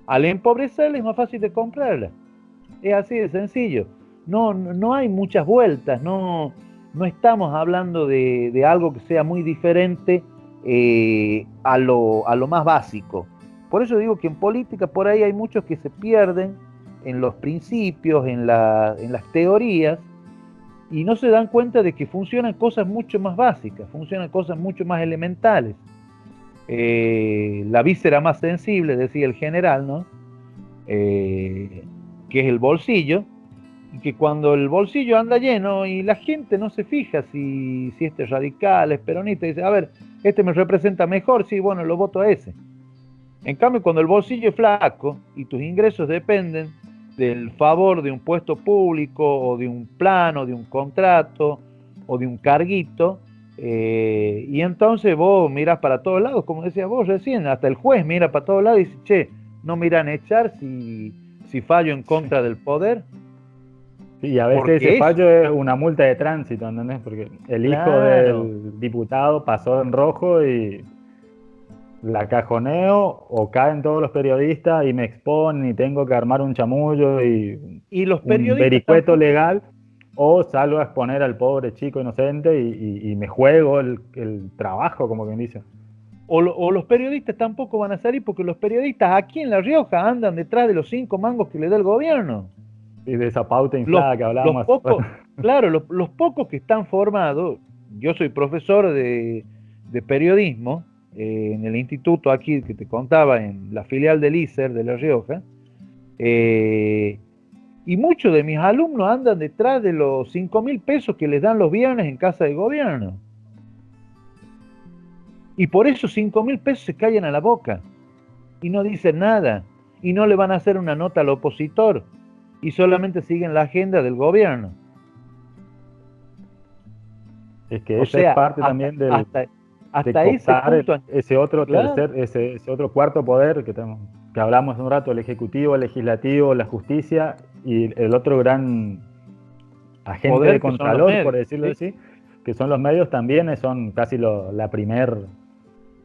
Al empobrecerla es más fácil de comprarla. Es así de sencillo. No hay muchas vueltas, no estamos hablando de algo que sea muy diferente a lo más básico. Por eso digo que en política por ahí hay muchos que se pierden en los principios, en las teorías, y no se dan cuenta de que funcionan cosas mucho más básicas, funcionan cosas mucho más elementales. La víscera más sensible, decía el general, ¿no? Que es el bolsillo, y que cuando el bolsillo anda lleno y la gente no se fija si este es radical, es peronista, dice, a ver, este me representa mejor, sí, bueno, lo voto a ese. En cambio, cuando el bolsillo es flaco y tus ingresos dependen del favor de un puesto público o de un plan o de un contrato o de un carguito, y entonces vos mirás para todos lados, como decías vos recién, hasta el juez mira para todos lados y dice, che, no me irán a echar si fallo en contra del poder. Sí, y a veces ese fallo es una multa de tránsito, ¿entendés? Porque el hijo del diputado pasó en rojo y la cajoneo o caen todos los periodistas y me exponen y tengo que armar un chamullo y los periodistas un vericueto legal, o salgo a exponer al pobre chico inocente y me juego el trabajo, como quien dice. O los periodistas tampoco van a salir, porque los periodistas aquí en La Rioja andan detrás de los 5 mangos que le da el gobierno. Y de esa pauta inflada que hablábamos. Claro, los pocos que están formados, yo soy profesor de periodismo en el instituto aquí que te contaba, en la filial del ISER de La Rioja, y muchos de mis alumnos andan detrás de los 5.000 pesos que les dan los viernes en casa de gobierno. Y por esos 5.000 pesos se callan a la boca y no dicen nada y no le van a hacer una nota al opositor y solamente siguen la agenda del gobierno. Es que esa es parte también del hasta ese punto, ese otro claro. ese otro cuarto poder que hablamos hace un rato, el ejecutivo, el legislativo, la justicia, y el otro gran agente poder de contralor, por decirlo así, que son los medios, también son casi la primer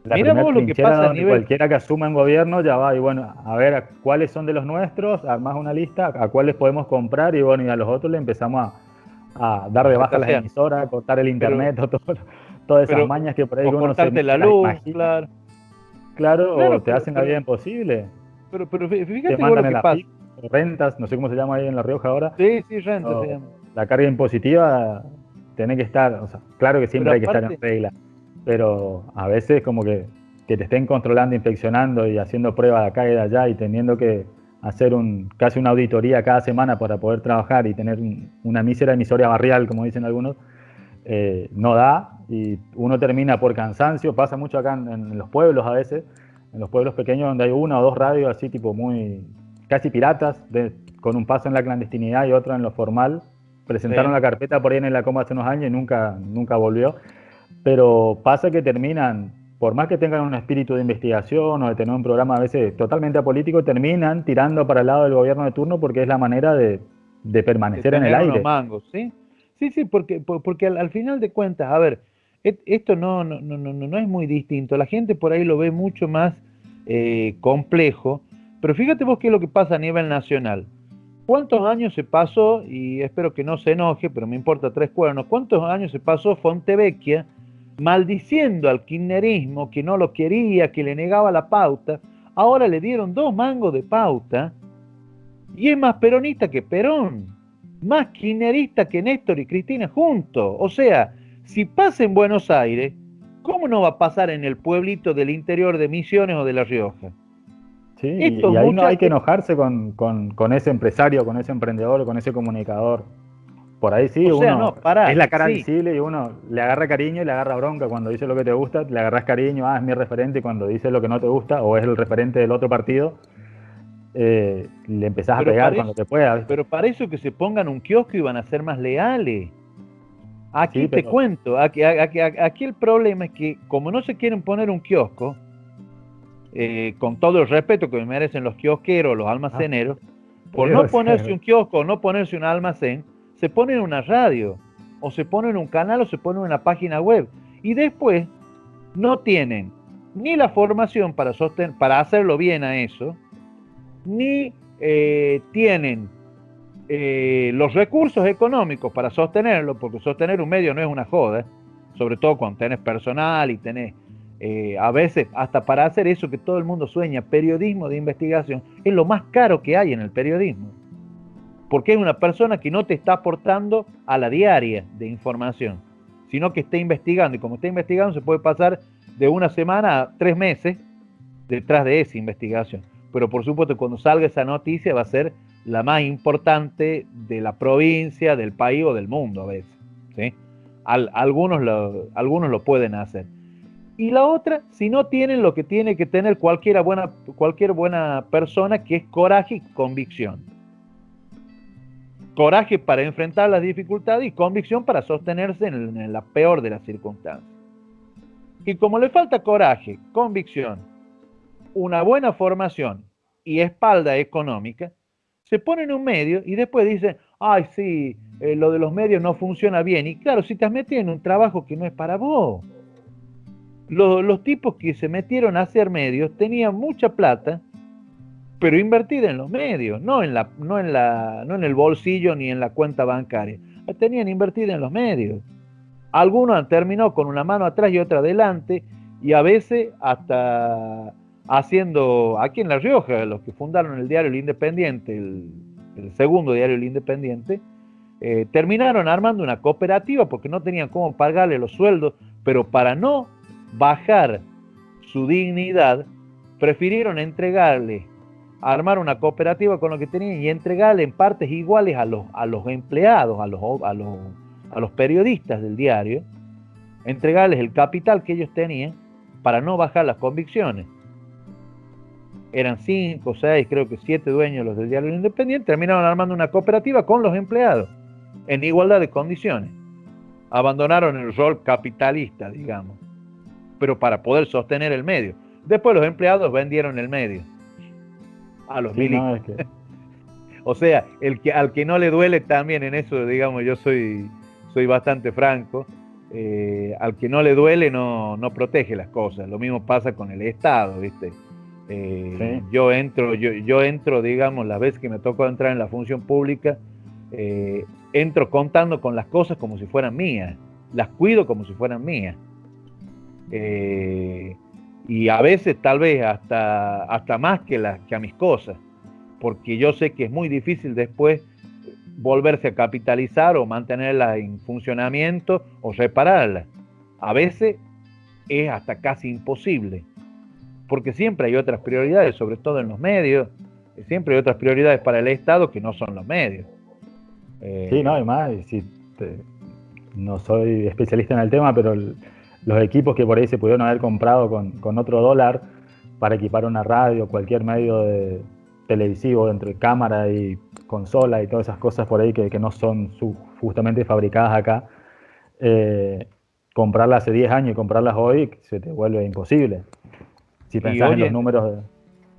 trinchera donde cualquiera que asuma un gobierno ya va, y bueno, a ver a cuáles son de los nuestros, armás una lista, a cuáles podemos comprar, y bueno, y a los otros le empezamos a dar de baja las emisoras, a cortar el internet, todas esas mañas que por ahí uno cortarte la luz, claro, o te hacen la vida imposible. Pero fíjate lo que pasa. Rentas, no sé cómo se llama ahí en La Rioja ahora. Sí, rentas se llama. La carga impositiva tiene que estar, o sea, claro que siempre hay que estar en regla, pero a veces como que te estén controlando, inspeccionando y haciendo pruebas de acá y de allá y teniendo que hacer casi una auditoría cada semana para poder trabajar y tener una mísera emisoria barrial, como dicen algunos, no da, y uno termina por cansancio. Pasa mucho acá en los pueblos a veces, en los pueblos pequeños donde hay una o dos radios así tipo muy casi piratas, con un paso en la clandestinidad y otro en lo formal. Presentaron la carpeta por ahí en la Coma hace unos años y nunca volvió, pero pasa que terminan, por más que tengan un espíritu de investigación o de tener un programa a veces totalmente apolítico, terminan tirando para el lado del gobierno de turno porque es la manera de permanecer en el aire. Mangos, ¿sí? Sí, porque al final de cuentas, a ver, esto no es muy distinto. La gente por ahí lo ve mucho más complejo, pero fíjate vos qué es lo que pasa a nivel nacional. ¿Cuántos años se pasó, y espero que no se enoje, pero me importa 3 cuernos, cuántos años se pasó Fontevecchia maldiciendo al kirchnerismo, que no lo quería, que le negaba la pauta? Ahora le dieron 2 mangos de pauta y es más peronista que Perón, más kirchnerista que Néstor y Cristina juntos. O sea, si pasa en Buenos Aires, ¿cómo no va a pasar en el pueblito del interior de Misiones o de La Rioja? Sí, y ahí no hay que enojarse con ese empresario, con ese emprendedor, con ese comunicador. Por ahí sí, es la cara visible y uno le agarra cariño y le agarra bronca. Cuando dice lo que te gusta, le agarras cariño, es mi referente, y cuando dice lo que no te gusta o es el referente del otro partido, le empezás a pegar cuando te puedas. Pero para eso que se pongan un kiosco y van a ser más leales. Aquí te cuento, aquí el problema es que como no se quieren poner un kiosco, con todo el respeto que merecen los kiosqueros, los almaceneros, por no ponerse un kiosco o no ponerse un almacén, se ponen una radio, o se ponen un canal, o se ponen una página web, y después no tienen ni la formación para hacerlo bien a eso, ni tienen los recursos económicos para sostenerlo, porque sostener un medio no es una joda, sobre todo cuando tenés personal y tenés, a veces, hasta para hacer eso que todo el mundo sueña, periodismo de investigación, es lo más caro que hay en el periodismo, porque es una persona que no te está aportando a la diaria de información, sino que está investigando, y como está investigando se puede pasar de una semana a 3 meses detrás de esa investigación. Pero por supuesto, cuando salga esa noticia va a ser la más importante de la provincia, del país o del mundo a veces, ¿sí? Algunos lo pueden hacer. Y la otra, si no tienen lo que tiene que tener cualquier buena persona, que es coraje y convicción. Coraje para enfrentar las dificultades y convicción para sostenerse en la peor de las circunstancias. Y como le falta coraje, convicción, una buena formación y espalda económica, se ponen un medio y después dicen, ay sí, lo de los medios no funciona bien. Y claro, si te has metido en un trabajo que no es para vos. Los tipos que se metieron a hacer medios tenían mucha plata, pero invertida en los medios, no en el bolsillo ni en la cuenta bancaria. La tenían invertida en los medios. Algunos han terminado con una mano atrás y otra adelante, y a veces hasta haciendo, aquí en La Rioja, los que fundaron el diario El Independiente, el segundo diario El Independiente, terminaron armando una cooperativa porque no tenían cómo pagarle los sueldos, pero para no bajar su dignidad, prefirieron armar una cooperativa con lo que tenían y entregarle en partes iguales a los empleados, a los periodistas del diario, entregarles el capital que ellos tenían para no bajar las convicciones. Eran 5, 6, creo que 7 dueños los del diario Independiente, terminaron armando una cooperativa con los empleados, en igualdad de condiciones. Abandonaron el rol capitalista, digamos, pero para poder sostener el medio. Después los empleados vendieron el medio a los milicos. No, es que... O sea, al que no le duele también en eso, digamos, yo soy bastante franco, al que no le duele no protege las cosas. Lo mismo pasa con el Estado, ¿viste? Sí. Yo entro, digamos, las veces que me tocó entrar en la función pública, entro contando con las cosas como si fueran mías, las cuido como si fueran mías. Y a veces tal vez hasta más que a mis cosas, porque yo sé que es muy difícil después volverse a capitalizar o mantenerlas en funcionamiento o repararlas. A veces es hasta casi imposible, porque siempre hay otras prioridades, sobre todo en los medios, siempre hay otras prioridades para el Estado que no son los medios. Sí, no, además, no soy especialista en el tema, pero los equipos que por ahí se pudieron haber comprado con otro dólar para equipar una radio, cualquier medio televisivo entre cámara y consola y todas esas cosas por ahí que no son justamente fabricadas acá, comprarlas hace 10 años y comprarlas hoy se te vuelve imposible. Si pensás en los números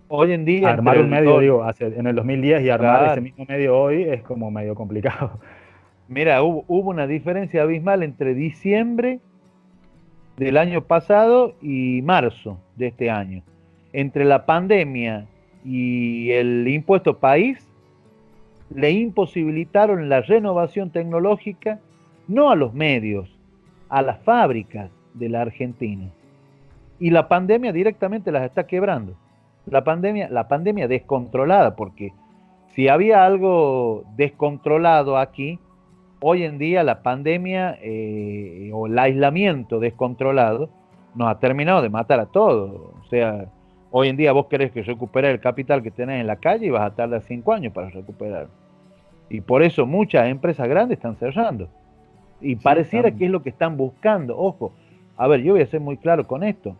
hoy en día armar un medio, en el 2010 y armar ese mismo medio hoy es como medio complicado. Mira, hubo una diferencia abismal entre diciembre del año pasado y marzo de este año. Entre la pandemia y el impuesto país, le imposibilitaron la renovación tecnológica no a los medios, a las fábricas de la Argentina. Y la pandemia directamente las está quebrando. La pandemia descontrolada, porque si había algo descontrolado aquí, hoy en día la pandemia o el aislamiento descontrolado nos ha terminado de matar a todos. O sea, hoy en día vos querés que recuperar el capital que tenés en la calle y vas a tardar 5 años para recuperarlo. Y por eso muchas empresas grandes están cerrando. Y sí, pareciera que es lo que están buscando. Ojo, a ver, yo voy a ser muy claro con esto.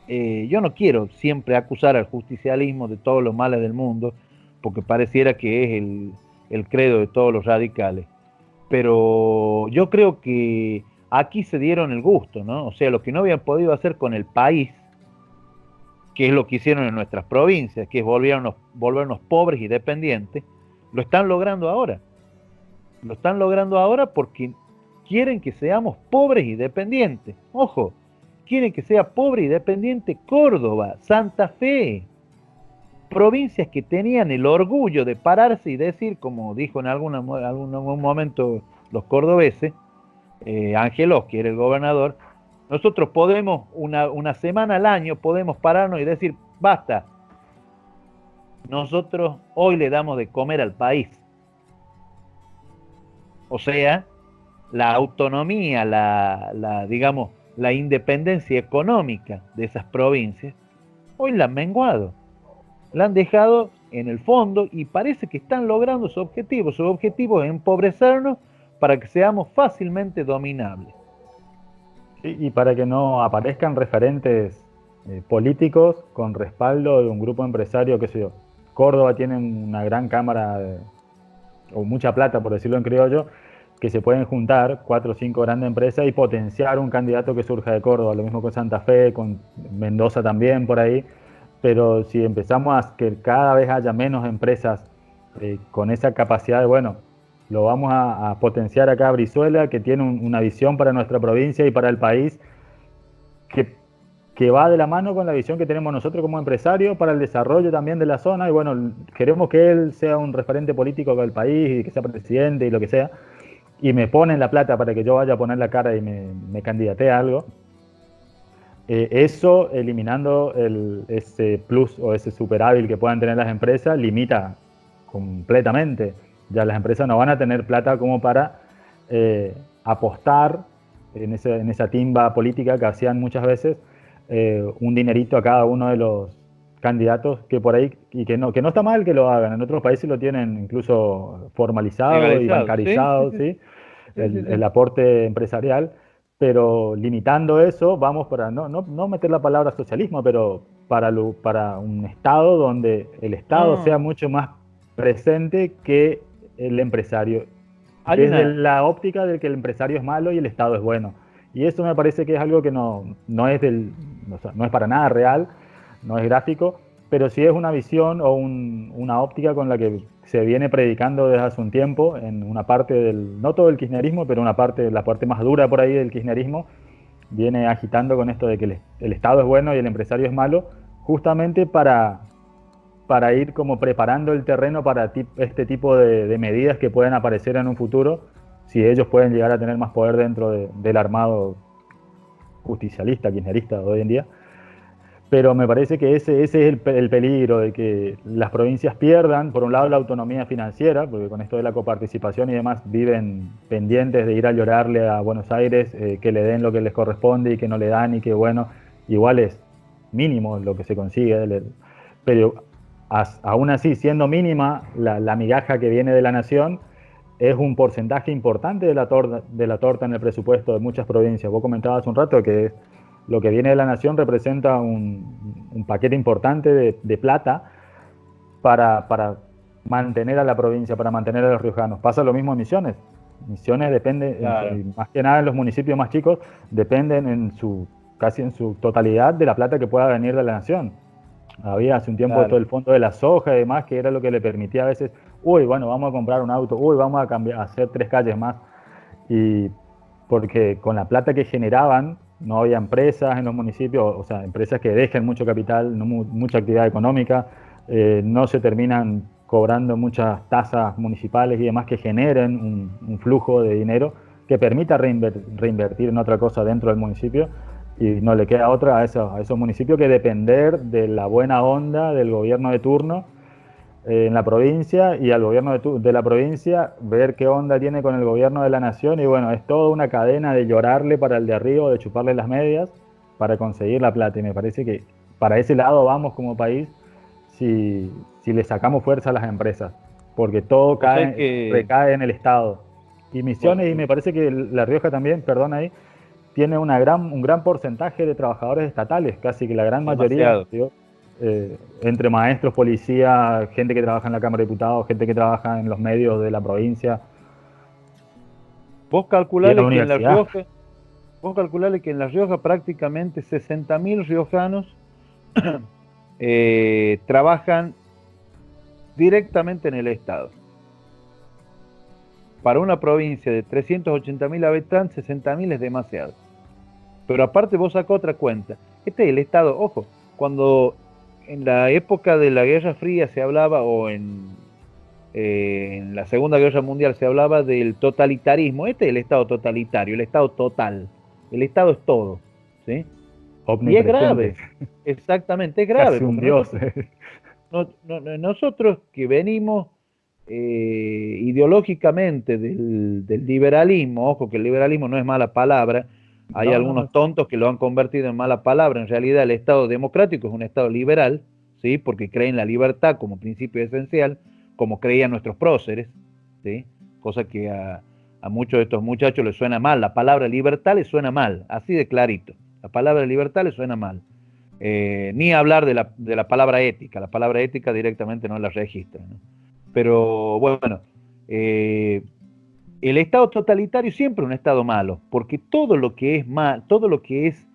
Yo no quiero siempre acusar al justicialismo de todos los males del mundo, porque pareciera que es el credo de todos los radicales. Pero yo creo que aquí se dieron el gusto, ¿no? O sea, lo que no habían podido hacer con el país, que es lo que hicieron en nuestras provincias, que es volvernos pobres y dependientes, lo están logrando ahora. Lo están logrando ahora porque quieren que seamos pobres y dependientes. Ojo, quieren que sea pobre y dependiente Córdoba, Santa Fe. provincias que tenían el orgullo de pararse y decir, como dijo en algún momento los cordobeses, Angelos, que era el gobernador, nosotros podemos, una semana al año, podemos pararnos y decir, basta, nosotros hoy le damos de comer al país. O sea, la autonomía, digamos, la independencia económica de esas provincias, hoy la han menguado. La han dejado en el fondo y parece que están logrando su objetivo. Su objetivo es empobrecernos para que seamos fácilmente dominables. Sí, y para que no aparezcan referentes políticos con respaldo de un grupo empresario, qué sé yo. Córdoba tiene una gran cámara, o mucha plata, por decirlo en criollo, que se pueden juntar 4 o 5 grandes empresas y potenciar un candidato que surja de Córdoba. Lo mismo con Santa Fe, con Mendoza también por ahí. Pero si empezamos a que cada vez haya menos empresas con esa capacidad de, bueno, lo vamos a potenciar acá a Brizuela, que tiene una visión para nuestra provincia y para el país, que va de la mano con la visión que tenemos nosotros como empresarios para el desarrollo también de la zona. Y bueno, queremos que él sea un referente político del país y que sea presidente y lo que sea. Y me ponen la plata para que yo vaya a poner la cara y me candidate a algo. Eso, eliminando ese plus o ese superávit que puedan tener las empresas, limita completamente. Ya las empresas no van a tener plata como para apostar en esa timba política que hacían muchas veces, un dinerito a cada uno de los candidatos que por ahí, y que no está mal que lo hagan. En otros países lo tienen incluso formalizado y bancarizado, ¿sí? El aporte empresarial. Pero limitando eso, vamos para no meter la palabra socialismo, pero para un Estado donde el Estado sea mucho más presente que el empresario. Desde la óptica de que el empresario es malo y el Estado es bueno. Y eso me parece que es algo que no es para nada real, no es gráfico, pero sí es una visión o una óptica con la que se viene predicando desde hace un tiempo en una parte no todo el kirchnerismo, pero la parte más dura por ahí del kirchnerismo, viene agitando con esto de que el Estado es bueno y el empresario es malo, justamente para ir como preparando el terreno para este tipo de medidas que pueden aparecer en un futuro, si ellos pueden llegar a tener más poder dentro del armado justicialista, kirchnerista de hoy en día. Pero me parece que ese es el peligro, de que las provincias pierdan, por un lado, la autonomía financiera, porque con esto de la coparticipación y demás viven pendientes de ir a llorarle a Buenos Aires, que le den lo que les corresponde y que no le dan, y que bueno, igual es mínimo lo que se consigue, pero aún así, siendo mínima la migaja que viene de la nación, es un porcentaje importante de la torta en el presupuesto de muchas provincias. Vos comentabas un rato que lo que viene de la nación representa un paquete importante de plata para mantener a la provincia, para mantener a los riojanos. Pasa lo mismo en Misiones. Misiones depende, claro, más que nada en los municipios más chicos, dependen casi en su totalidad de la plata que pueda venir de la nación. Había hace un tiempo, claro, todo el fondo de la soja y demás, que era lo que le permitía a veces, bueno, vamos a comprar un auto, vamos a hacer 3 calles más. Y porque con la plata que generaban, no había empresas en los municipios, o sea, empresas que dejen mucho capital, mucha actividad económica, no se terminan cobrando muchas tasas municipales y demás que generen un flujo de dinero que permita reinvertir en otra cosa dentro del municipio, y no le queda otra a esos municipios que depender de la buena onda del gobierno de turno en la provincia, y al gobierno de la provincia ver qué onda tiene con el gobierno de la nación. Y bueno, es toda una cadena de llorarle para el de arriba, de chuparle las medias para conseguir la plata. Y me parece que para ese lado vamos como país si le sacamos fuerza a las empresas, porque todo recae en el Estado. Y Misiones, bueno, y me parece que La Rioja también, perdón ahí, tiene un gran porcentaje de trabajadores estatales, casi que la gran mayoría, ¿sí? Entre maestros, policía, gente que trabaja en la Cámara de Diputados, gente que trabaja en los medios de la provincia. Vos calculale que en La Rioja prácticamente 60.000 riojanos trabajan directamente en el Estado. Para una provincia de 380.000 habitantes, 60.000 es demasiado. Pero aparte vos sacás otra cuenta. Este es el Estado, ojo, cuando en la época de la Guerra Fría se hablaba, o en la Segunda Guerra Mundial se hablaba del totalitarismo. Este es el Estado totalitario, el Estado total. El Estado es todo, ¿sí? Y es grave, exactamente, es grave. Casi un dios. Nosotros que venimos ideológicamente del liberalismo, ojo que el liberalismo no es mala palabra, hay algunos tontos que lo han convertido en mala palabra. En realidad el Estado democrático es un Estado liberal, ¿sí? Porque cree en la libertad como principio esencial, como creían nuestros próceres, ¿sí? Cosa que a muchos de estos muchachos les suena mal. La palabra libertad les suena mal, así de clarito. La palabra libertad les suena mal. Ni hablar de la palabra ética. La palabra ética directamente no la registra, ¿no? Pero bueno, el Estado totalitario siempre es un Estado malo, porque todo lo que es todo lo que es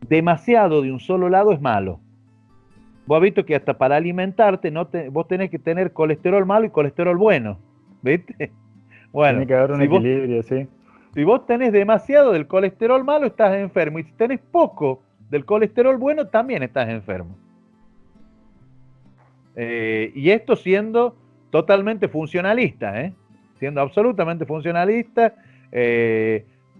demasiado de un solo lado es malo. Vos has visto que hasta para alimentarte vos tenés que tener colesterol malo y colesterol bueno, ¿viste? Bueno, tiene que haber un equilibrio, sí. Si vos tenés demasiado del colesterol malo, estás enfermo, y si tenés poco del colesterol bueno, también estás enfermo. Y esto siendo totalmente funcionalista, siendo absolutamente funcionalista,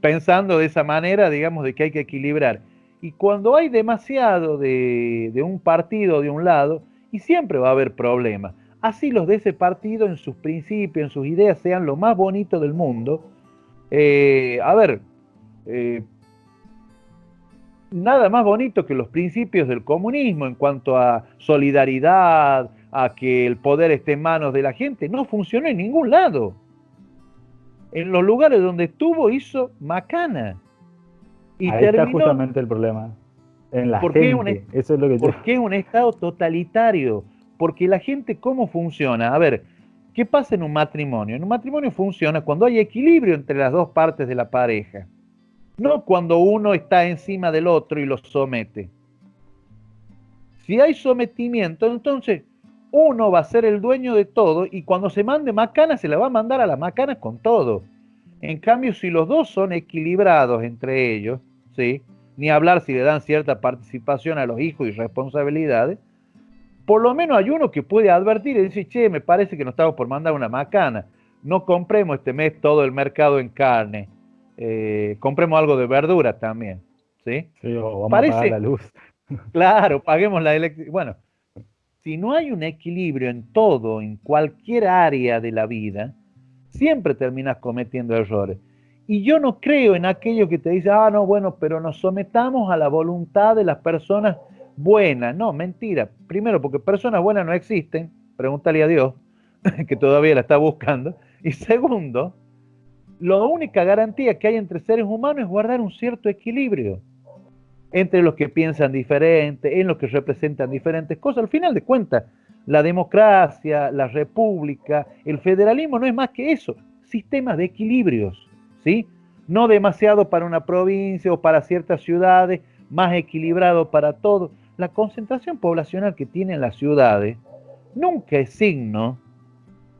pensando de esa manera, digamos, de que hay que equilibrar. Y cuando hay demasiado de un partido de un lado, y siempre va a haber problemas, así los de ese partido en sus principios, en sus ideas, sean lo más bonito del mundo, nada más bonito que los principios del comunismo en cuanto a solidaridad, a que el poder esté en manos de la gente, no funcionó en ningún lado. En los lugares donde estuvo hizo macana. Y ahí terminó, está justamente el problema. En la gente. Eso es lo que ¿Por qué es un Estado totalitario? Porque la gente, ¿cómo funciona? A ver, ¿qué pasa en un matrimonio? En un matrimonio funciona cuando hay equilibrio entre las dos partes de la pareja. No cuando uno está encima del otro y lo somete. Si hay sometimiento, entonces uno va a ser el dueño de todo y cuando se mande macana se la va a mandar a la macana con todo. En cambio, si los dos son equilibrados entre ellos, ¿sí? Ni hablar si le dan cierta participación a los hijos y responsabilidades, por lo menos hay uno que puede advertir y decir, che, me parece que nos estamos por mandar una macana. No compremos este mes todo el mercado en carne. Compremos algo de verdura también, ¿sí? Sí, o vamos a pagar la luz. Claro, paguemos la electricidad. Bueno, si no hay un equilibrio en todo, en cualquier área de la vida, siempre terminas cometiendo errores. Y yo no creo en aquello que te dice, no, bueno, pero nos sometamos a la voluntad de las personas buenas. No, mentira. Primero, porque personas buenas no existen. Pregúntale a Dios, que todavía la está buscando. Y segundo, la única garantía que hay entre seres humanos es guardar un cierto equilibrio entre los que piensan diferente, en los que representan diferentes cosas. Al final de cuentas, la democracia, la república, el federalismo no es más que eso, sistemas de equilibrios, ¿sí? No demasiado para una provincia o para ciertas ciudades, más equilibrado para todos. La concentración poblacional que tienen las ciudades nunca es signo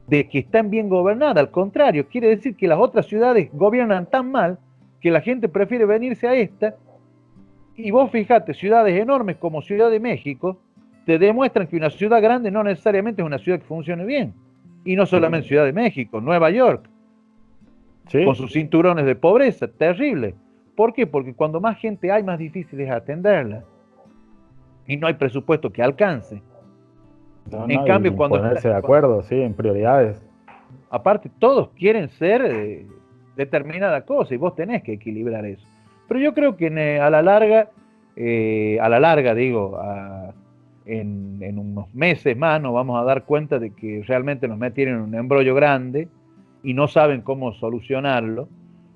de que están bien gobernadas, al contrario, quiere decir que las otras ciudades gobiernan tan mal que la gente prefiere venirse a esta. Y vos fijate, ciudades enormes como Ciudad de México te demuestran que una ciudad grande no necesariamente es una ciudad que funcione bien. Y no solamente Ciudad de México, Nueva York, sí, con sus cinturones de pobreza, terrible. ¿Por qué? Porque cuando más gente hay, más difícil es atenderla. Y no hay presupuesto que alcance. En cambio, cuando ponerse de acuerdo, sí, en prioridades. Aparte, todos quieren ser determinada cosa y vos tenés que equilibrar eso. Pero yo creo que a la larga digo, en unos meses más nos vamos a dar cuenta de que realmente nos metieron en un embrollo grande y no saben cómo solucionarlo.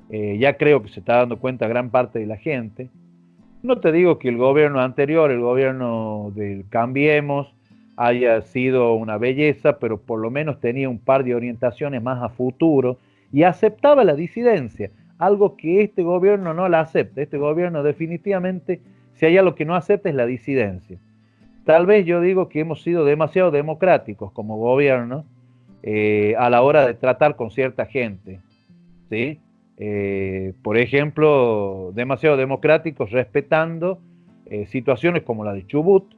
Ya creo que se está dando cuenta gran parte de la gente. No te digo que el gobierno anterior, el gobierno del Cambiemos, haya sido una belleza, pero por lo menos tenía un par de orientaciones más a futuro y aceptaba la disidencia, algo que este gobierno no la acepta. Este gobierno definitivamente, si hay algo que no acepta es la disidencia. Tal vez yo digo que hemos sido demasiado democráticos como gobierno a la hora de tratar con cierta gente, ¿sí? Por ejemplo, demasiado democráticos respetando situaciones como la de Chubut,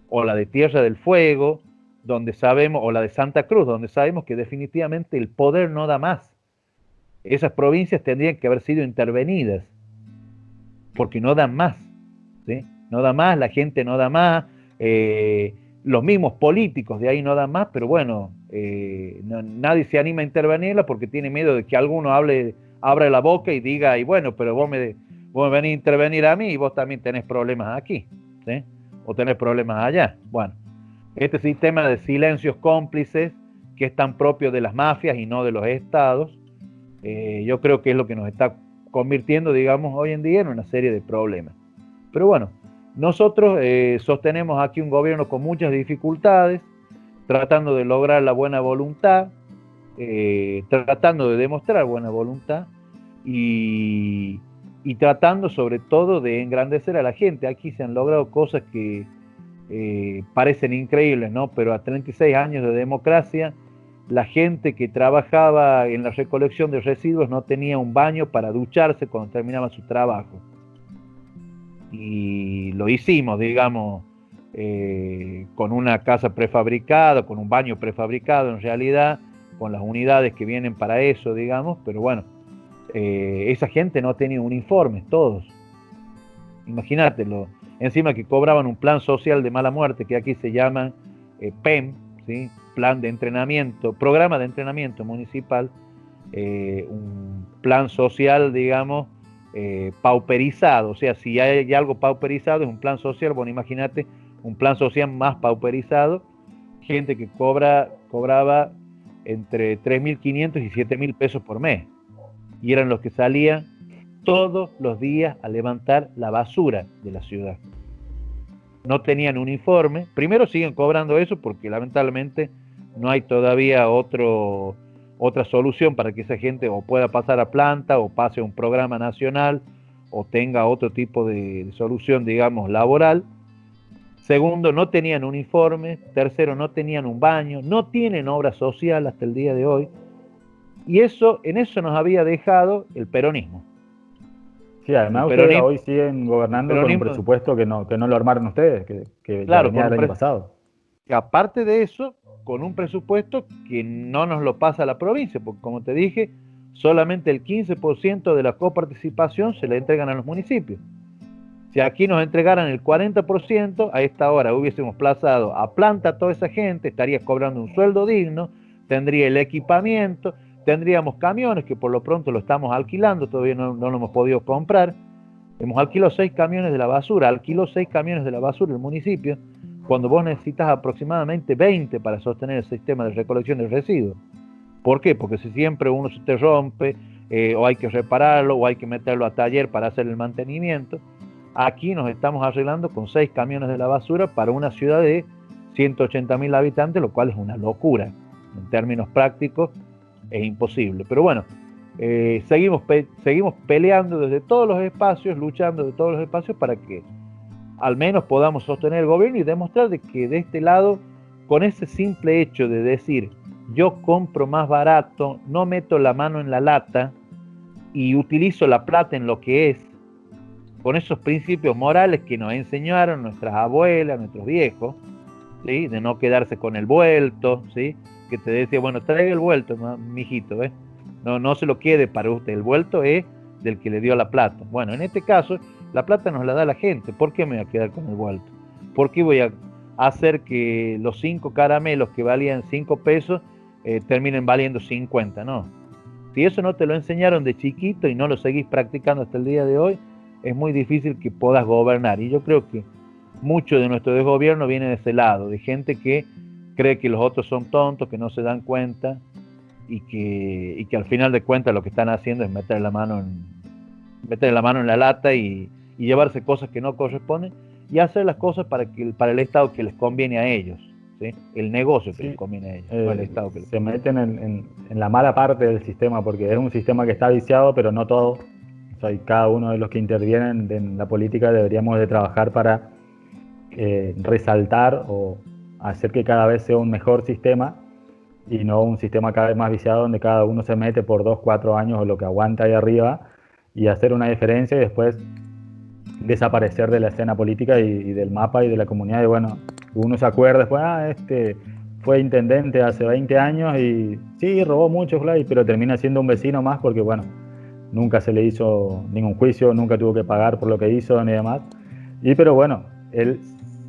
o la de Tierra del Fuego, donde sabemos, o la de Santa Cruz, donde sabemos que definitivamente el poder no da más. Esas provincias tendrían que haber sido intervenidas, porque no dan más, ¿sí? No da más, la gente no da más, los mismos políticos de ahí no dan más, pero bueno, nadie se anima a intervenirla porque tiene miedo de que alguno abra la boca y diga, y bueno, pero vos me venís a intervenir a mí y vos también tenés problemas aquí, ¿sí? O tenés problemas allá. Bueno, este sistema de silencios cómplices que es tan propio de las mafias y no de los estados, yo creo que es lo que nos está convirtiendo, digamos, hoy en día en una serie de problemas. Pero bueno, nosotros sostenemos aquí un gobierno con muchas dificultades, tratando de lograr la buena voluntad, tratando de demostrar buena voluntad y tratando sobre todo de engrandecer a la gente. Aquí se han logrado cosas que parecen increíbles, ¿no? Pero a 36 años de democracia, la gente que trabajaba en la recolección de residuos no tenía un baño para ducharse cuando terminaba su trabajo. Y lo hicimos, digamos, con una casa prefabricada, con un baño prefabricado en realidad, con las unidades que vienen para eso, digamos, pero bueno, esa gente no tenía uniformes, todos. Imagínatelo, encima que cobraban un plan social de mala muerte, que aquí se llama PEM, ¿sí? Plan de entrenamiento, programa de entrenamiento municipal, un plan social, digamos, pauperizado. O sea, si hay algo pauperizado es un plan social. Bueno, imagínate un plan social más pauperizado, gente que cobraba entre 3.500 y 7.000 pesos por mes, y eran los que salían todos los días a levantar la basura de la ciudad. No tenían uniforme. Primero siguen cobrando eso porque lamentablemente no hay todavía otra solución para que esa gente o pueda pasar a planta o pase a un programa nacional o tenga otro tipo de solución, digamos, laboral. Segundo, no tenían uniforme. Tercero, no tenían un baño. No tienen obra social hasta el día de hoy. Y en eso nos había dejado el peronismo. Sí, además ustedes hoy siguen gobernando con un presupuesto que no lo armaron ustedes, que claro, ya venía del año pasado. Aparte de eso, con un presupuesto que no nos lo pasa a la provincia, porque como te dije, solamente el 15% de la coparticipación se le entregan a los municipios. Si aquí nos entregaran el 40%, a esta hora hubiésemos plazado a planta a toda esa gente, estaría cobrando un sueldo digno, tendría el equipamiento, tendríamos camiones, que por lo pronto lo estamos alquilando, todavía no lo hemos podido comprar. Hemos alquilado 6 camiones de la basura, alquiló 6 camiones de la basura el municipio, cuando vos necesitas aproximadamente 20 para sostener el sistema de recolección de residuos. ¿Por qué? Porque si siempre uno se te rompe, o hay que repararlo, o hay que meterlo a taller para hacer el mantenimiento, aquí nos estamos arreglando con 6 camiones de la basura para una ciudad de 180.000 habitantes, lo cual es una locura. En términos prácticos, es imposible. Pero bueno, seguimos peleando desde todos los espacios, luchando desde todos los espacios para que al menos podamos sostener el gobierno y demostrar de que de este lado, con ese simple hecho de decir yo compro más barato, no meto la mano en la lata y utilizo la plata en lo que es, con esos principios morales que nos enseñaron nuestras abuelas, nuestros viejos, ¿sí? De no quedarse con el vuelto, ¿sí? Que te decía, bueno, traiga el vuelto, mijito, ¿ves? No se lo quede para usted, el vuelto es del que le dio la plata. Bueno, en este caso, la plata nos la da la gente. ¿Por qué me voy a quedar con el vuelto? ¿Por qué voy a hacer que los 5 caramelos que valían 5 pesos terminen valiendo 50? No. Si eso no te lo enseñaron de chiquito y no lo seguís practicando hasta el día de hoy, es muy difícil que puedas gobernar. Y yo creo que mucho de nuestro desgobierno viene de ese lado, de gente que cree que los otros son tontos, que no se dan cuenta y que al final de cuentas lo que están haciendo es meter la mano en la lata y llevarse cosas que no corresponden y hacer las cosas para el Estado que les conviene a ellos, ¿sí? El negocio que les conviene a ellos, no el Estado que les se meten en la mala parte del sistema, porque es un sistema que está viciado, pero no todo. O sea, y cada uno de los que intervienen en la política deberíamos de trabajar para resaltar o hacer que cada vez sea un mejor sistema y no un sistema cada vez más viciado donde cada uno se mete por 2, 4 años o lo que aguanta ahí arriba y hacer una diferencia y después desaparecer de la escena política y del mapa y de la comunidad. Y bueno, Uno se acuerda después, fue intendente hace 20 años y sí, robó mucho, pero termina siendo un vecino más porque, bueno, nunca se le hizo ningún juicio, nunca tuvo que pagar por lo que hizo ni demás. Pero bueno, él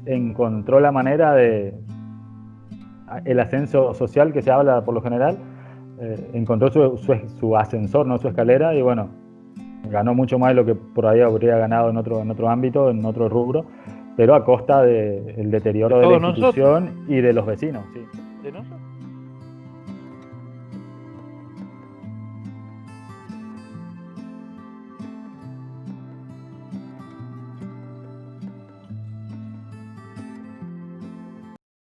encontró la manera de... El ascenso social que se habla por lo general, encontró su ascensor, no su escalera, y bueno, ganó mucho más de lo que por ahí habría ganado en otro ámbito, en otro rubro, pero a costa del deterioro de la institución y de los vecinos. Sí.